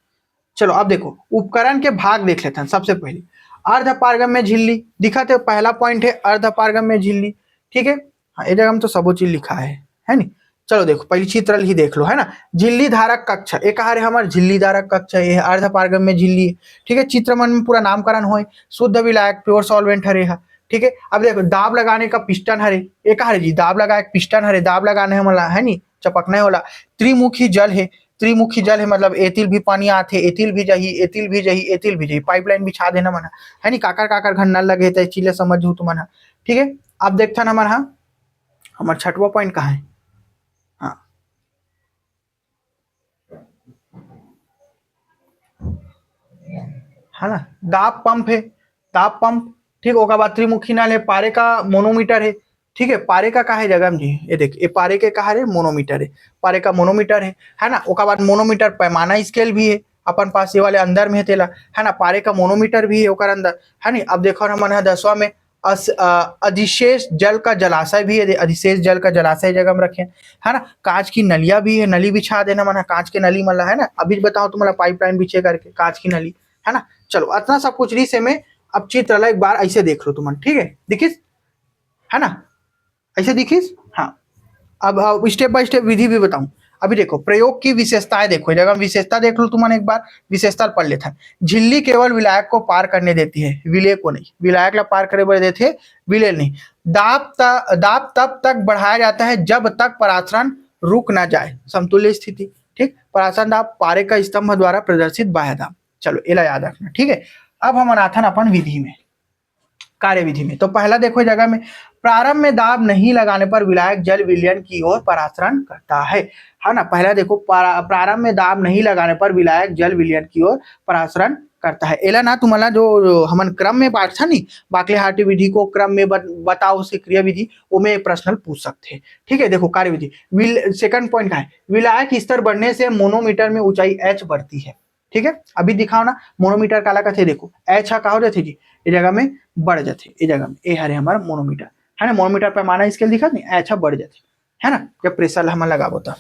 चलो अब देखो उपकरण के भाग देख लेते हैं। सबसे पहले अर्धपारगम्य झिल्ली दिखा थे, पहला पॉइंट है अर्धपारगम्य झिल्ली। ठीक है, हाँ ये जगह में तो सब चीज लिखा है नहीं। चलो देखो पहले चित्र ही देख लो, है ना। झिल्ली धारक कक्ष एक है हमारे, झिल्ली धारक कक्ष ये अर्धपारगम्य झिल्ली। ठीक है, चित्रमन में पूरा नामकरण हो, शुद्ध विलायक प्योर सॉल्वेंट हरे। ठीक है, अब देखो दाब लगाने का पिस्टन हरे एक हरे जी, दाब लगा एक पिस्टन हरे, दाब लगाने वाला है नी, चपकने वाला। त्रिमुखी जल है, त्रिमुखी जल है मतलब एथिल भी पानी आते, एथिल भी जही, एथिल भी जही, एथिल भी जही, पाइपलाइन बिछा देना मना है नी, काकर काकर घर नल लगे थे चीले समझ तू मना। ठीक है, अब देखता ना हमारा, हमारा छठवा पॉइंट कहाँ है। हाँ है ना, दाब पंप है, दाब पंप। ठीक, ओका बाद त्रिमुखी नल है, पारे का मोनोमीटर है। ठीक है, पारे का है जगह में जी, ये देख ये पारे के कहा है मोनोमीटर है, पारे का मोनोमीटर है ना। ओका बाद मोनोमीटर पैमाना स्केल भी है अपन पास, ये वाले अंदर में है तेला, है ना। पारे का मोनोमीटर भी है ओकर अंदर, है नी। अब देखो हम 10वां में अधिशेष जल का जलाशय भी है, अधिशेष जल का जलाशय जगह में रखे, है ना। कांच की नलिया भी है, नली बिछा देना मना, कांच के नली मला, है ना। अभी बताओ तुम्हारा पाइपलाइन बिछे करके कांच की नली, है ना। चलो इतना सब कुछ रीसे में। अब चित्र एक बार ऐसे देख लो तुम, ठीक है, दिखिस, है ना, ऐसे दिखिस। हाँ अब स्टेप बाय स्टेप विधि भी बताऊं। अभी देखो प्रयोग की विशेषताएं देखो, जगह विशेषता देख लो तुमने, एक बार विशेषता पढ़ लेता। झिल्ली केवल विलायक को पार करने देती है, विलय को नहीं, विलायक ला पार करे बड़े देते, विलय नहीं। दाब तब तक बढ़ाया जाता है जब तक परासरण रुक ना जाए, समतुल्य स्थिति। ठीक, परासरण दाब पारे का स्तंभ द्वारा प्रदर्शित बाह्य दाब। चलो इला याद रखना, ठीक है। अब हम अनाथन अपन विधि में, कार्य विधि में। तो पहला देखो जगह में, प्रारंभ में दाब नहीं लगाने पर विलायक जल विलयन की ओर परासरण करता है ना। पहला देखो प्रारंभ में दाब नहीं लगाने पर विलायक जल विलयन की ओर परासरण करता है। एला ना तुम्हारा जो हमन क्रम में पाठ था नी, बाकले हार्टी विधि को क्रम में बताओ से क्रिया विधि, वो में प्रश्न पूछ सकते हैं। ठीक है, देखो कार्य विधि सेकंड पॉइंट का है, विलायक स्तर बढ़ने से मोनोमीटर में ऊंचाई h बढ़ती है। ठीक है, अभी दिखाओ ना मोनोमीटर काला का थे, देखो h का हो जाते जी, ये जगह में बढ़ जाते, ये जगह में ए हरे हमारा मोनोमीटर, है ना। मोनोमीटर पैमाना स्केल दिखा नहीं, अच्छा बढ़ जाते, है ना, जब प्रेशर हम लगाबो तो।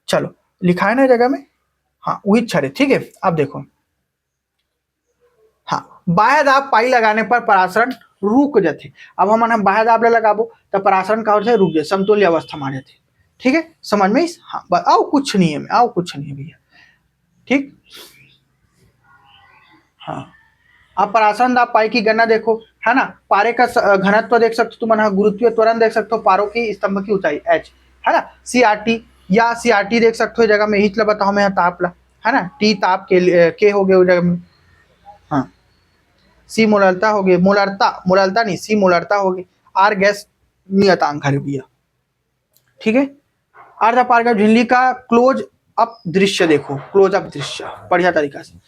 चलो लिखा है ना जगह में, हाँ वही छड़े। ठीक है, अब देखो, हाँ बाह्य दाब पाई लगाने पर परासरण रुक जाते। अब हम बाह्य दाब लगाबो तो परासरण का रुक जाए, समतुल्य अवस्था में आ जाते। ठीक है, समझ में इस, हाँ आओ कुछ नहीं है, आओ कुछ नहीं है भैया। ठीक, हाँ अब परासरण दाब पाई की गणना देखो, है ना। पारे का घनत्व देख सकते हो तुम, गुरुत्वीय त्वरण देख सकते हो, पारों की स्तंभ की ऊंचाई h, है ना। CRT या CRT देख सकते हो जगह में, हिच ला बताओ मैं ताप ला, है ना। T ताप के हो गए जगह में, हाँ। C मोलरता हो गई, मोलरता मोलरता नहीं, C मोलरता हो गई। R गैस नियतांक है भैया। ठीक है, अर्धपारगम्य झिल्ली का क्लोज अप दृश्य देखो, क्लोज अप दृश्य बढ़िया तरीका से।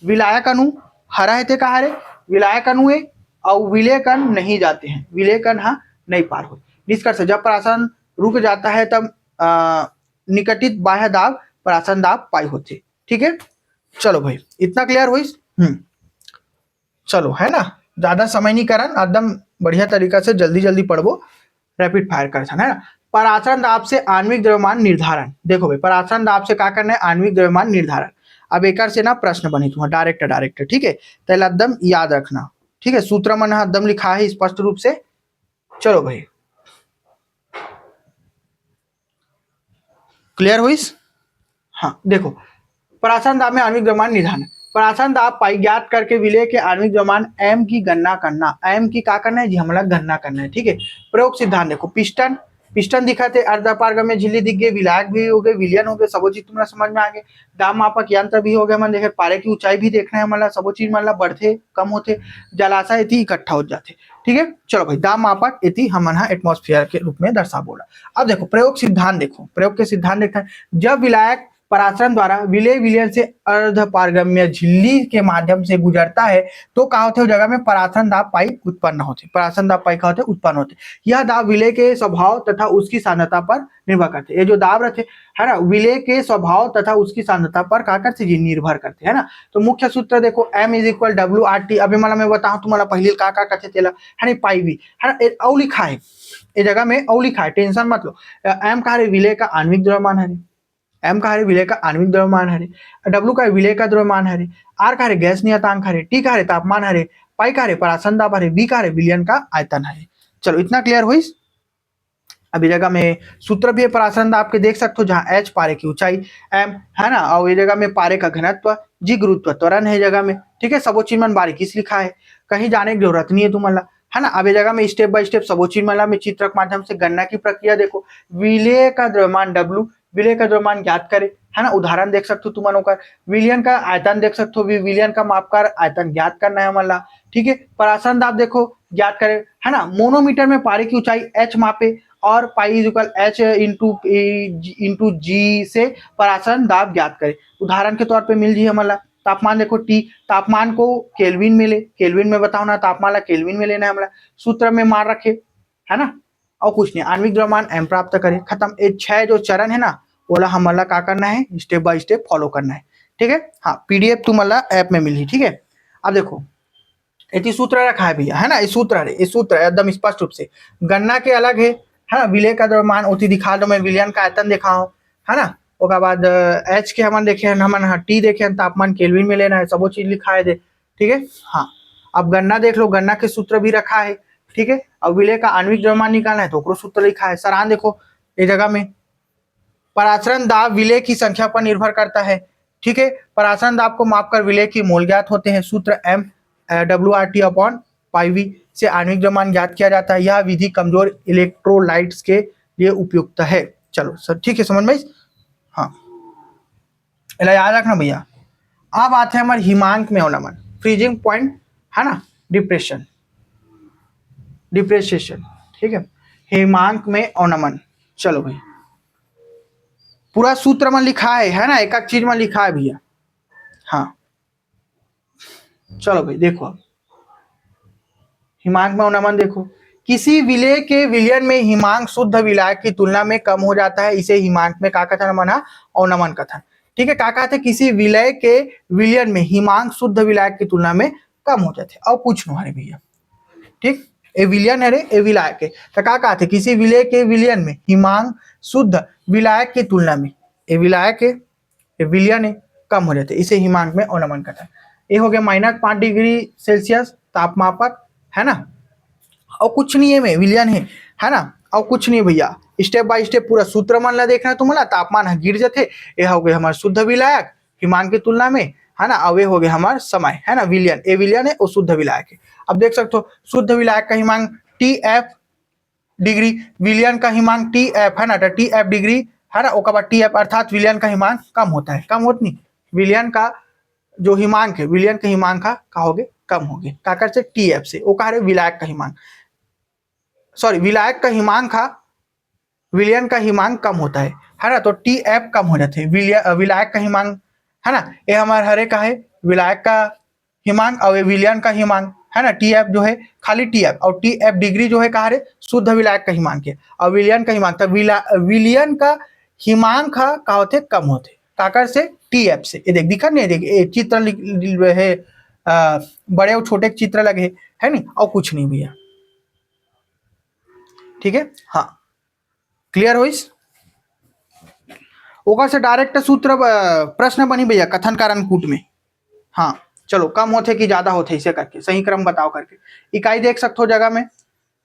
विलायक अणु हरा है ते कहा रे, विलायक अणु है और विलय कण नहीं जाते हैं, विलय कण हाँ नहीं पार हो। निष्कर्ष, जब परासरण रुक जाता है तब निकटित बाह्य दाब परासरण दाब पाई होते। ठीक है, चलो भाई इतना क्लियर हुई। चलो है ना, ज्यादा समय नहीं करन, एकदम बढ़िया तरीका से जल्दी जल्दी पढ़बो, रैपिड फायर कर, है ना। परासरण दाब से आणविक द्रव्यमान निर्धारण देखो भाई, परासरण दाब से क्या करना है, आणविक द्रव्यमान निर्धारण। अब एक से ना प्रश्न बनी तुम्हारा डायरेक्ट डायरेक्ट, ठीक है, तो एकदम याद रखना। ठीक है, सूत्र मन एकदम लिखा है स्पष्ट रूप से। चलो भाई क्लियर हुई। हाँ देखो, परासरण दाब में आणविक द्रव्यमान निर्धारण, परासरण दाब पाई ज्ञात करके विलय के आणविक द्रव्यमान m की गणना करना, m की क्या करना है जी, हमारा गणना करना है। ठीक है, प्रयोग सिद्धांत देखो, पिस्टन पिस्टन दिखाते, अर्धपारगम्य झिल्ली दिख गई, विलायक भी हो गए, विलयन हो गए, सबो चीज तुम्हारा समझ में आ गए। दाब मापक यंत्र भी हो गया, मन देखे पारे की ऊंचाई भी देखना है, मतलब सबो चीज मतलब बढ़ते कम होते, जलाशय इति इकट्ठा हो जाते। ठीक है, चलो भाई दाब मापक इति हम एटमॉस्फेयर के रूप में दर्शा बोला। अब देखो प्रयोग सिद्धांत देखो, प्रयोग के सिद्धांत देखते हैं, जब विलायक पराशरण द्वारा विलय विलयन से अर्ध पारगम्य झिल्ली के माध्यम से गुजरता है तो का होते हो जगह में पराशरण दाब पाई उत्पन्न होते, पराशरण दाब पाई का होते उत्पन्न होते। यह दाब विलय के स्वभाव तथा उसकी सांद्रता पर निर्भर करते। ये जो दाब रहते है ना, विलय के स्वभाव तथा उसकी सांद्रता पर का करते जी निर्भर करते है ना। तो मुख्य सूत्र देखो M इज इक्वल WRT। अभी मला मैं बताऊं तुम्हारा पहले का करते तेला है ना, पाई भी है ना, औ लिखा है ये जगह में, औ लिखा है, टेंशन मत लो। M का है विलय का आणविक द्रव्यमान है, M का है विलय का आणविक द्रव्यमान है, W का विलय का द्रव्यमान है, R का है गैस नियतांक है, T का है तापमान है, पाई का है पराशरण दाब है, V का है विलयन का आयतन है। चलो इतना क्लियर हुई। अभी जगह में सूत्र भी है पराशरण दाब के, देख सकते हो, जहां H पारे की ऊंचाई, M है ना, और ये जगह में पारे का घनत्व, G गुरुत्व त्वरण है जगह में, ठीक है। सबो चीज में बारीकी से लिखा है, कहीं जाने की जरूरत नहीं है तुम्हारा, है ना। अब ये जगह में स्टेप बाय स्टेप सबो चीज में चित्र के माध्यम से गणना की प्रक्रिया देखो। विलय का द्रव्यमान W, विलय का द्रव्यमान ज्ञात करे, है ना। उदाहरण देख सकते हो तुम्हारा का, विलयन का आयतन देख सकते हो, विलयन का मापकार आयतन ज्ञात करना है हमारा, ठीक है। पराशरण दाब देखो ज्ञात करे, है ना। मोनोमीटर में पारे की ऊंचाई H मापे और pi is equal H into G से पराशरण दाब ज्ञात करे। उदाहरण के तौर पे मिल जी हमारा तापमान देखो T, तापमान को केल्विन में ले, केल्विन में बताओ ना, तापमान ला केल्विन में लेना है हमारा, सूत्र में मार रखे, है ना, और कुछ नहीं। आणविक द्रव्यमान M प्राप्त करे, खत्म। ये 6 जो चरण है ना, बोला हमारा का करना है, स्टेप बाय स्टेप फॉलो करना है, ठीक है। हाँ, PDF तुम्हारा ऐप में मिली, ठीक है। अब देखो ये सूत्र रखा है भैया, है ना, ये सूत्र एकदम स्पष्ट रूप से, गणना के अलग है ना। विलय का द्रव्यमान उती दिखा दो, मैं विलयन का आयतन दिखाओ, है ना। उसके बाद H के हम देखे, हम T देखे, तापमान केल्विन में लेना है, सबो चीज लिखा है दे, ठीक है। हाँ, अब गणना देख लो, गणना के सूत्र भी रखा है, ठीक है। अब विलय का आणविक द्रव्यमान निकालना है तो सूत्र लिखा है। सराहन देखो ये जगह में, पराशरण दाब विलय की संख्या पर निर्भर करता है, ठीक है। पराशरण दाब को मापकर विलय की मोल ज्ञात होते हैं। सूत्र M WRT upon pi V से आणविक द्रव्यमान ज्ञात किया जाता है। यह विधि कमजोर इलेक्ट्रोलाइट्स के लिए उपयुक्त है। चलो सर, ठीक है, समझ में। हाँ, याद रखना भैया। अब आते हैं हमारे हिमांक में अवनमन, फ्रीजिंग पॉइंट, है ना, डिप्रेशिएशन, ठीक है। हिमांक में अवनमन, चलो भाई पूरा सूत्र में लिखा है ना, एक एक चीज में लिखा है भैया। हाँ चलो भाई देखो, हिमांक में अवनमन देखो, किसी विलय के विलयन में हिमांक शुद्ध विलायक की तुलना में कम हो जाता है, इसे हिमांक में का कथन माना, अवनमन कथन, ठीक है। का कहते किसी विलय के विलयन में हिमांक शुद्ध विलायक की तुलना में कम हो जाते हैं। अब पूछ लो हरे भैया, ठीक, ए विलयन है रे, ए विलायक है, तो का कहते किसी विलय के विलयन में हिमांक शुद्ध विलायक की तुलना में, ए विलायक है, ए विलयन है, कम हो जाते, इसे हिमांक में अवनमन कथन। ये हो गया -5 डिग्री सेल्सियस तापमापक, है ना, और कुछ नहीं है, में विलयन है ना, और कुछ नहीं भैया। स्टेप बाय स्टेप पूरा सूत्र मन ला देखना है तुम्हारा, तापमान गिर जाते, ये हो गए हमारे शुद्ध विलायक हिमांक की तुलना में, है ना, अब ये हो गए हमारे समय, है ना, विलयन, ए विलयन है और शुद्ध विलायक है। अब देख सकते हो शुद्ध विलायक का हिमांक TF डिग्री, विलयन का हिमांक TF, है ना, तो TF डिग्री, है ना, उसके बाद TF अर्थात विलयन का हिमांक कम होता है, कम होता नहीं, विलयन का जो हिमांक है, विलयन के हिमांक का हो गए कम हो गए, काकर से TF से, वो कह रहे विलायक का हिमांक, सॉरी विलायक का हिमांक का विलयन का हिमांक कम होता है ना, तो TF कम हो जाते हैं, विलायक का हिमांक, है ना, ये हमारे हरे का है विलायक का हिमांक और ये विलयन का हिमांक, है ना। TF जो है खाली TF और TF डिग्री जो है कहा रे शुद्ध विलायक का हिमांक है, और विलयन का हिमांक, तो विलयन का हिमांक का होते कम होते, काकर से TF से। ये देख दिखा नहीं, देख चित्र है, बड़े और छोटे चित्र लगे है नहीं, और कुछ नहीं भैया, ठीक है। हाँ क्लियर हो इस ओकर से डायरेक्ट सूत्र प्रश्न बनी भैया कथन कारण कूट में। हाँ चलो, कम होते कि ज्यादा होते इसे करके सही क्रम बताओ करके। इकाई देख सकते हो जगह में,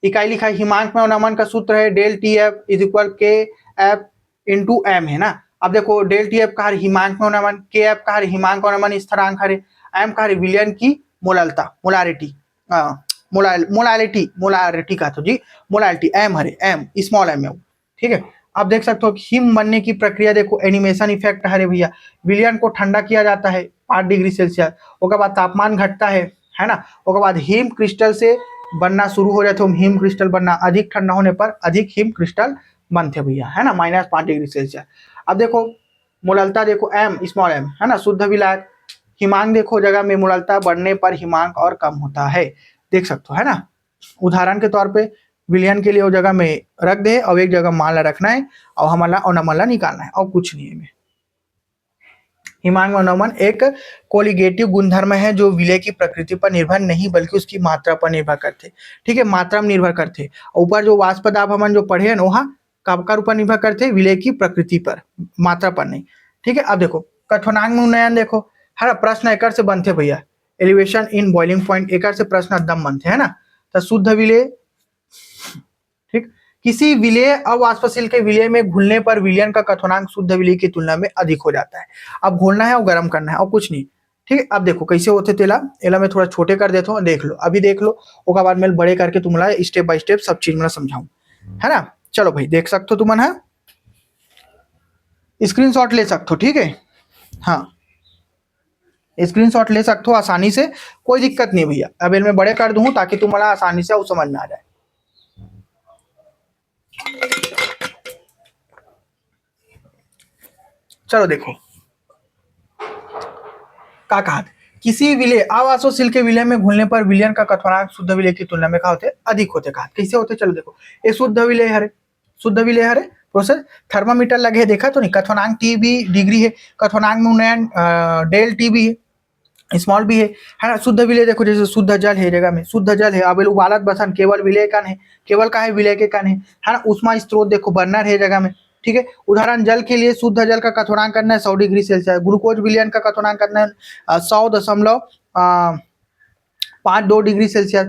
इकाई लिखा है हिमांक में अवनमन का सूत्र है del TF is equal KF into M, है ना। अब देखो डेल TF का हिमांक में अवनमन, KF का हिमांक अवनमन स्थिरांक है, M का विलयन की मोललता, मोलारिटी, मोलारिटी का तो जी मोलारिटी, M हरे M स्मॉल m है, ठीक है। आप देख सकते हो हिम बनने की प्रक्रिया देखो, एनिमेशन इफेक्ट है भैया, विलयन को ठंडा किया जाता है 5 डिग्री सेल्सियस, उसके बाद तापमान घटता है ना, उसके बाद हिम क्रिस्टल से बनना शुरू हो जाते हैं, हिम क्रिस्टल बनना, अधिक ठंडा होने पर अधिक हिम क्रिस्टल बनते भैया, है ना, -5 डिग्री सेल्सियस। अब देखो मोललता देखो एम स्मॉल एम है ना, शुद्ध विलायक। हिमांक देखो जगह में मोललता बढ़ने पर हिमांक और कम होता है, देख सकते हो है ना। उदाहरण के तौर पे विलयन के लिए वो जगह में रख दे और एक जगह मान ला रखना है और हमला और नमला निकालना है और कुछ नहीं है। हिमांक और नमन एक कोलिगेटिव गुणधर्म है जो विलय की प्रकृति पर निर्भर नहीं बल्कि उसकी मात्रा पर निर्भर करते, ठीक है, मात्रा में निर्भर करते। ऊपर जो वाष्प दाब हमन जो पढ़े हैं वहाँ कब ऊपर निर्भर करते, विलय की प्रकृति पर, मात्रा पर नहीं, ठीक है। अब देखो कथनांक में उन्नयन देखो है ना, प्रश्न एकर से बनते भैया, एलिवेशन इन बॉइलिंग पॉइंट एकर से प्रश्न एकदम बनते है ना। तो शुद्ध विलय, ठीक, किसी विलय अवाष्पशील के विलय में घुलने पर विलयन का कथनांक शुद्ध विलय की तुलना में अधिक हो जाता है। अब घोलना है और गर्म करना है और कुछ नहीं, ठीक है। अब देखो कैसे होते तेला, एला मैं थोड़ा छोटे कर देता हूँ, देख लो अभी देख लो, उसके बाद मैं बड़े करके तुम्हारा स्टेप बाय स्टेप सब चीज मैं समझाऊं, है ना। चलो भाई देख सकते हो तुम है, स्क्रीनशॉट ले सकते हो, ठीक है, हाँ स्क्रीनशॉट ले सकते हो आसानी से, कोई दिक्कत नहीं भैया। अब मैं बड़े कर दूं ताकि तुम्हारा आसानी से वो समझ में आ जाए। चलो देखो का कहा, किसी विलय अवाष्पशील के विलय में घुलने पर विलयन का कथनांक शुद्ध विलय की तुलना में क्या होते, अधिक होते। कहा कैसे होते, चलो देखो ये शुद्ध विलय है, शुद्ध विलय है प्रोसेस, थर्मामीटर लगे है देखा तो नहीं, कथनांक टी भी डिग्री है, कथनांक में उन्नयन डेल टी भी है, स्मॉल भी है ना। शुद्ध विलय देखो जैसे शुद्ध जल है जगह में, शुद्ध जल है, अब उबालत बसन केवल विलय कण है, केवल का है विलय के कण है ना। उष्मा स्त्रोत देखो बर्नर है जगह में, ठीक है। उदाहरण जल के लिए शुद्ध जल का कथनांक करना है 100 डिग्री सेल्सियस, ग्लूकोज विलयन का कथनांक करना है 100.52 डिग्री सेल्सियस।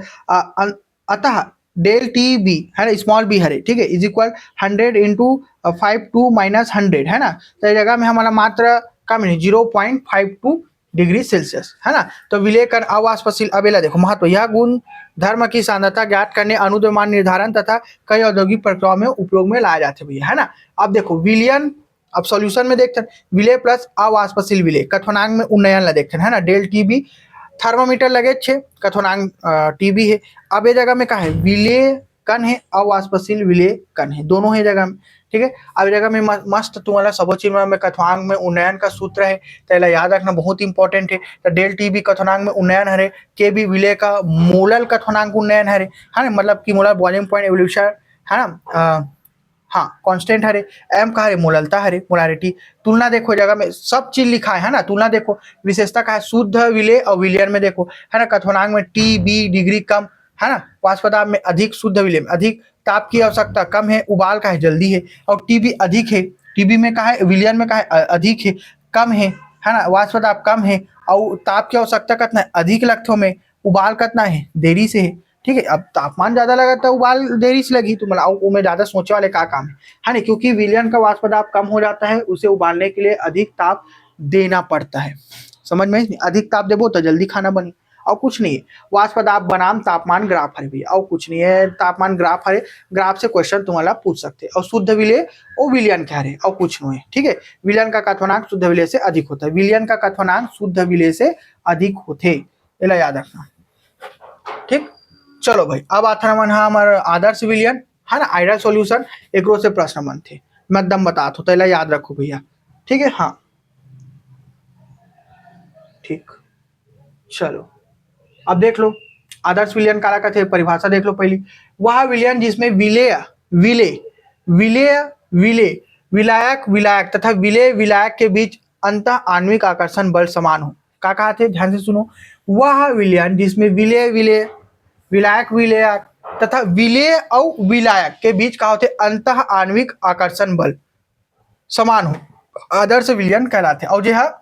अतः डेल टी बी है ना, स्मॉल बी है, ठीक है, इज इक्वल 100 इंटू 52 - 100 है ना। तो इस जगह में हमारा मात्र कम नहीं 0.52 डिग्री सेल्सियस है ना। तो विलय कर अवाष्पशील अबेला देखो महत्व, यह गुण धर्म की सांद्रता ज्ञात करने अनुद्रव्यमान निर्धारण तथा कई औद्योगिक प्रक्रियाओं में उपयोग में लाए जाते भैया, है ना। अब देखो विलयन, अब सॉल्यूशन में देखते हैं विलय प्लस अवाष्पशील विलय कथनांक में उन्नयन ला देखते हैं, है ना। डेल टी बी थर्मामीटर लगे छे, कथनांक टी बी है। अब ये जगह में कहा है विलय कण है अवाष्पशील विलय कण है, दोनों है जगह में, ठीक है। अब जगह में मस्त तुम्हारा सब चीज में कथनांक में उन्नयन का सूत्र है, तो याद रखना बहुत इंपॉर्टेंट है। तो डेल टी बी कथनांक में उन्नयन है, के बी विलय का मोलल कथनांक उन्नयन है ना, मतलब कि मोलर बॉइलिंग पॉइंट एवोल्यूशन है ना, हाँ कांस्टेंट हरे, एम का हरे मोललता हरे, मोलारिटी। तुलना देखो जगह में सब चीज लिखा है ना, तुलना देखो विशेषता का है शुद्ध विलय और विलयन में देखो है ना, कथनांक में टी बी डिग्री कम है ना, वाष्प दाब में अधिक, शुद्ध विलय में अधिक, ताप की आवश्यकता कम है, उबाल का है जल्दी है, और टीबी अधिक है, टीबी में कहा है विलयन में कहा है अधिक है, कम है ना, वाष्प दाब कम है, और ताप की आवश्यकता कितना है अधिक लगथों में, उबाल कितना है देरी से है, ठीक है। अब तापमान ज्यादा लगा तो उबाल देरी से लगी, तो मतलब वो में ज्यादा सोचे वाले का काम है ना, क्योंकि विलयन का वाष्प दाब कम हो जाता है, उसे उबालने के लिए अधिक ताप देना पड़ता है, समझ में, अधिक ताप देबो तो जल्दी खाना बनी, और कुछ नहीं है। वाष्प दाब बनाम तापमान ग्राफ है भैया, और कुछ नहीं है, तापमान ग्राफ है, ग्राफ से क्वेश्चन तुम्हारा पूछ सकते हैं। और शुद्ध विलय वो विलयन क्या है, और कुछ नहीं है, ठीक है। विलयन का कथनांक शुद्ध विलय से अधिक होता है, विलयन का कथनांक शुद्ध विलय से अधिक होते, याद रखना, ठीक। चलो भाई अब आता मन हमारा आदर्श विलयन है ना, आइडियल सॉल्यूशन, एक से प्रश्न बनते मैं एकदम बता तो पहले याद रखो भैया, ठीक है, हाँ ठीक। चलो अब देख लो आदर्श विलयन काला कहते हैं, परिभाषा देख लो पहली, वह विलयन जिसमें विलय विलय विलय विलय विलायक विलायक तथा विलय विलायक के बीच अंत आणविक आकर्षण बल समान हो। क्या कहा थे, ध्यान से सुनो, वह विलयन जिसमें विलय विलय विलायक विलायक तथा विलय और विलायक के बीच का होते अंत आणविक आकर्षण बल समान हो, आदर्श विलयन कहलाते। और जो है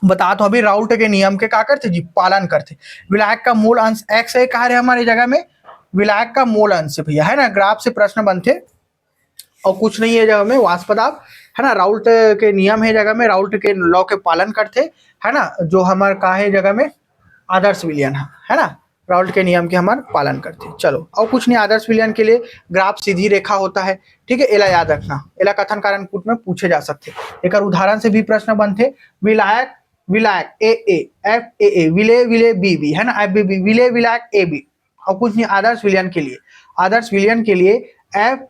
बता तो अभी राउल्ट के नियम के क्या करते जी, पालन करते। विलायक का मूल अंश एक्स है, कहा रहे हमारी जगह में विलायक का मूल अंश भैया, है ना, ग्राफ से प्रश्न बनते और कुछ नहीं है जगह में, वाष्प दाब है ना, राउल्ट के नियम है जगह में, राउल्ट के लॉ के पालन करते है ना, जो हमारे कहा है जगह में आदर्श विलयन है ना, राउल्ट के नियम के हमारे पालन करते। चलो और कुछ नहीं, आदर्श विलयन के लिए ग्राफ सीधी रेखा होता है, ठीक है, एला याद रखना, एला कथन कारण कूट में पूछे जा सकते, एक उदाहरण से भी प्रश्न बनते। विलायक विलायक ए ए एफ ए विलय विलय बी बी है ना, एफ बी बी विलय विलायक ए बी। और कुछ नहीं, आदर्श विलयन के लिए, आदर्श विलयन के लिए F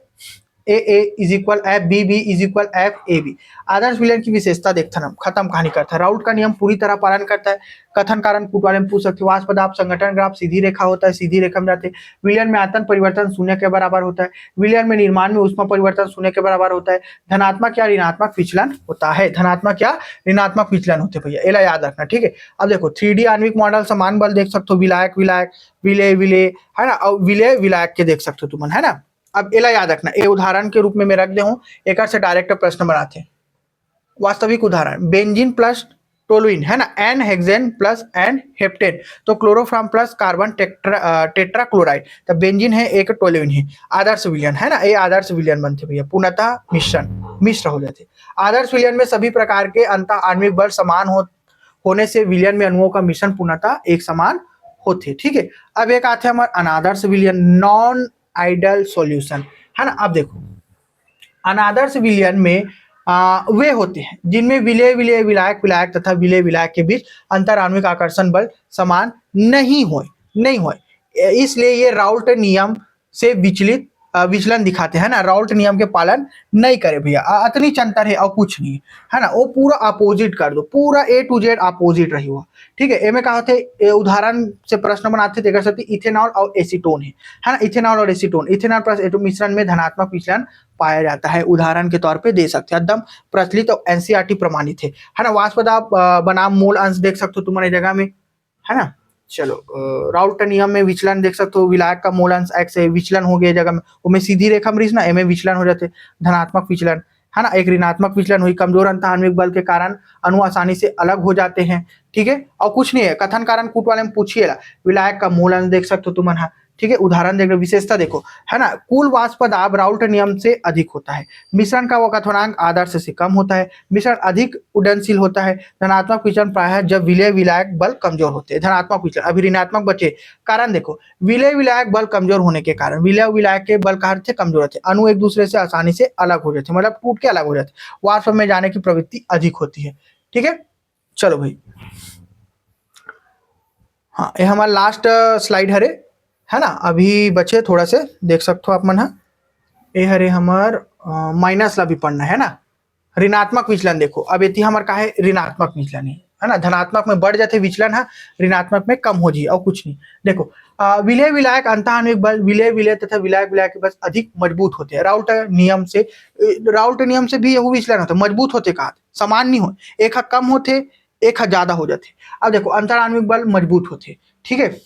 A is equal F B, B is equal F A B. आदर्श विलयन की विशेषता देखते हम, खत्म कहानी करता है। राउट का नियम पूरी तरह पालन करता है। कथन कारण कूट वाले में पूछ सकते हो। वाष्प पदार्थ संगठन ग्राफ सीधी रेखा होता है, सीधी रेखा में जाते हैं। विलयन में आयतन परिवर्तन शून्य के बराबर होता है। विलयन में निर्माण में ऊष्मा परिवर्तन शून्य के बराबर होता है। धनात्मक या ऋणात्मक विचलन होता है, धनात्मक या ऋणात्मक विचलन होते भैया, ये याद रखना, ठीक है। अब देखो 3D आणविक मॉडल समान बल देख सकते हो, विलायक विलायक विलय विलय, है ना, और विलय विलायक के देख सकते हो तुम, है ना। अब एला याद रखना, ये उदाहरण के रूप में मैं रख दे हूं, एक से डायरेक्ट प्रश्न बनाते हैं। वास्तविक उदाहरण, बेंजीन प्लस टोलुइन, है ना, N hexane plus N heptane, तो क्लोरोफॉर्म प्लस कार्बन टेट्राक्लोराइड, तो बेंजीन है एक टोलुइन है। आदर्श विलयन, है ना, ये आदर्श विलयन बनते भैया, पूर्णतः मिश्र हो जाते। आदर्श विलयन में सभी प्रकार के अंतः आणविक बल समान होने से विलयन में अणुओं का मिश्रण पूर्णतः एक समान होते, ठीक है। अब एक आते हैं हमारे अनादर्श विलयन, नॉन आइडल सॉल्यूशन, है ना। अब देखो अनादर्श विलयन में वे होते हैं जिनमें विलय विलय विलायक विलायक तथा विलय विलायक के बीच अंतर आणविक आकर्षण बल समान नहीं हो, इसलिए ये राउल्ट नियम से विचलन दिखाते हैं ना, राउल्ट नियम के पालन नहीं करे भैया, अतनी अंतर है और कुछ नहीं है ना। वो पूरा अपोजिट कर दो, पूरा A to Z अपोजिट रही हुआ, ठीक है। एमे कहा थे उदाहरण से प्रश्न बनाते थे, सकते इथेनॉल और एसीटोन है ना, इथेनॉल और एसीटोन, इथेनॉल प्लस एटो मिश्रण में धनात्मक विचलन पाया जाता है, उदाहरण के तौर पे दे सकते हैं, एकदम प्रचलित और एनसीईआरटी प्रमाणित है ना। वाष्प पदार्थ बनाम मोल अंश देख सकते हो तुम्हारी जगह में, है ना। चलो राउल्ट नियम में विचलन देख सकते हो, विलायक का मोल अंश x है, विचलन हो गया जगह में, उनमें सीधी रेखा में ना एम विचलन हो जाते, धनात्मक विचलन, है ना। एक ऋणात्मक विचलन हुई, कमजोर अंतः आणविक बल के कारण अणु आसानी से अलग हो जाते हैं, ठीक है। और कुछ नहीं है, कथन कारण कूट वाले में पूछिएगा, विलायक का मोल अंश देख सकते हो तुम, ठीक है। उदाहरण देख, विशेषता देखो, है ना, कुल वाष्प दाब राउल्ट नियम से अधिक होता है, मिश्रण का वक्रतुल्यांक आदर्श से कम होता है, मिश्रण अधिक उडनशील होता है, धनात्मक विचलन प्रायः जब विलय विलायक बल कमजोर होते हैं, धनात्मक विचलन। अभी ऋणात्मक बचे, कारण देखो, विलय विलायक बल कमजोर होने के कारण, विलय विलायक के बल कहाँ से कमजोर होते हैं, अणु एक दूसरे से आसानी से अलग हो जाते हैं, मतलब टूट के अलग हो जाते हैं, वाष्प में जाने की प्रवृत्ति अधिक होती है, ठीक है। चलो भाई, हाँ, ये हमारा लास्ट स्लाइड है ना, अभी बचे थोड़ा से देख सकते हो आप मन, ये हरे हमार माइनस ला भी पढ़ना है ना। ऋणात्मक विचलन देखो, अब ये हमार का है ऋणात्मक विचलन है ना, धनात्मक में बढ़ जाते विचलन है, ऋणात्मक में कम हो जाए और कुछ नहीं। देखो विलय विलायक अंतः आणविक बल विलय विलय तथा विलायक विलायक के बस अधिक मजबूत होते हैं, राउल्ट नियम से भी यह विचलन होते, मजबूत होते, कहा समान नहीं हो, एक कम होते एक ज्यादा हो जाते। अब देखो अंतर आणविक बल मजबूत होते, ठीक है,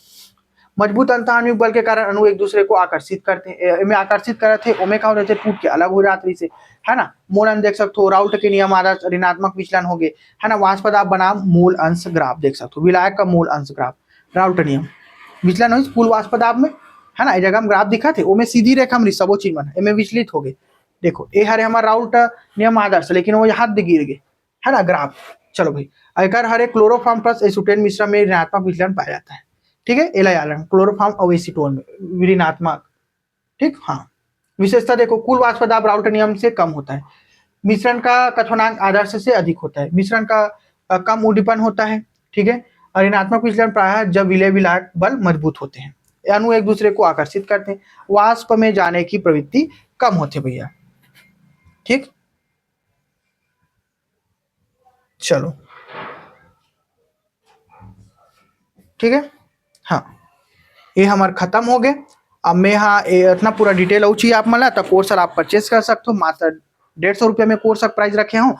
मजबूत अंतः आणविक बल के कारण अणु एक दूसरे को आकर्षित करते हैं, आकर्षित करते ओमे का हो जाते टूट के अलग हो जाते से, है ना। मूल अंश देख सकते हो, राउल्ट के नियम आदर्श ऋणात्मक विचलन हो गए, है ना। वाष्प पदार्थ बनाम मूल अंश ग्राफ देख सकते हो, विलायक का मूल अंश ग्राफ, राउल्ट नियम विचलन हो कुल वाष्प पदार्थ में, है ना। जगह हम ग्राफ दिखा थे, ओमे सीधी रेखा में सबो चीज बना, एमे विचलित हो गए। देखो ये हरे हमारा राउल्ट नियम आदर्श, लेकिन वो हाथ गिर गए, है ना, ग्राफ। चलो भाई, अगर हरे क्लोरोफॉर्म प्लस एसीटोन मिश्रण में ऋणात्मक विचलन पाया जाता है, ठीक है। एला याद रखना, क्लोरोफॉर्म और एसीटोन में ऋणात्मक, ठीक, हाँ। विशेषता देखो, कुल वाष्प दाब राउल्ट नियम से कम होता है, मिश्रण का कथनांक आदर्श से अधिक होता है, मिश्रण का कम उद्दीपन होता है, ठीक है। और ऋणात्मक विचलन प्रायः जब विलय विलायक बल मजबूत होते हैं, अणु एक दूसरे को आकर्षित करते हैं, वाष्प में जाने की प्रवृत्ति कम होती भैया, ठीक। चलो ठीक है, हाँ, ये हमारे खत्म हो गए। अब मैं हाँ इतना पूरा डिटेल हो चाहिए आप मला तो कोर्स आप परचेस कर सकते हो, मात्र 150 रुपये में कोर्स का प्राइस रखे हूँ।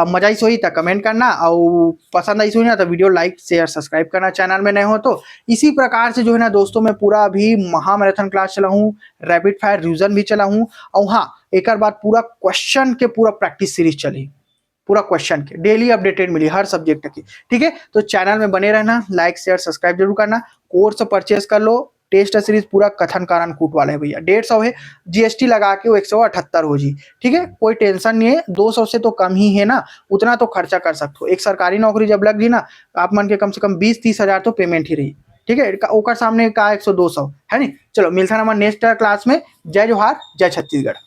मजा आई सोई तो कमेंट करना, और पसंद आई सोई ना तो वीडियो लाइक शेयर सब्सक्राइब करना, चैनल में नए हो तो। इसी प्रकार से जो है ना दोस्तों, मैं पूरा अभी महामैराथन क्लास चला हूँ, रैपिड फायर रिविजन भी चला हूँ, और हाँ एक बार पूरा क्वेश्चन के पूरा प्रैक्टिस सीरीज चली, पूरा क्वेश्चन के डेली अपडेटेड मिली हर सब्जेक्ट की, ठीक है। तो चैनल में बने रहना, लाइक शेयर सब्सक्राइब जरूर करना, कोर्स परचेस कर लो। टेस्ट सीरीज पूरा कथन कारण कूट वाला है भैया, 150 है, जीएसटी लगा के वो 178 हो जी, ठीक है। कोई टेंशन नहीं है, 200 से तो कम ही है ना, उतना तो खर्चा कर सकते हो। एक सरकारी नौकरी जब लग गई ना, आप मन के कम से कम 20-30 हजार तो पेमेंट ही रही, ठीक है। ओकर सामने का 100-200 है नहीं। चलो मिलता है हमारे नेक्स्ट क्लास में। जय जोहार, जय छत्तीसगढ़।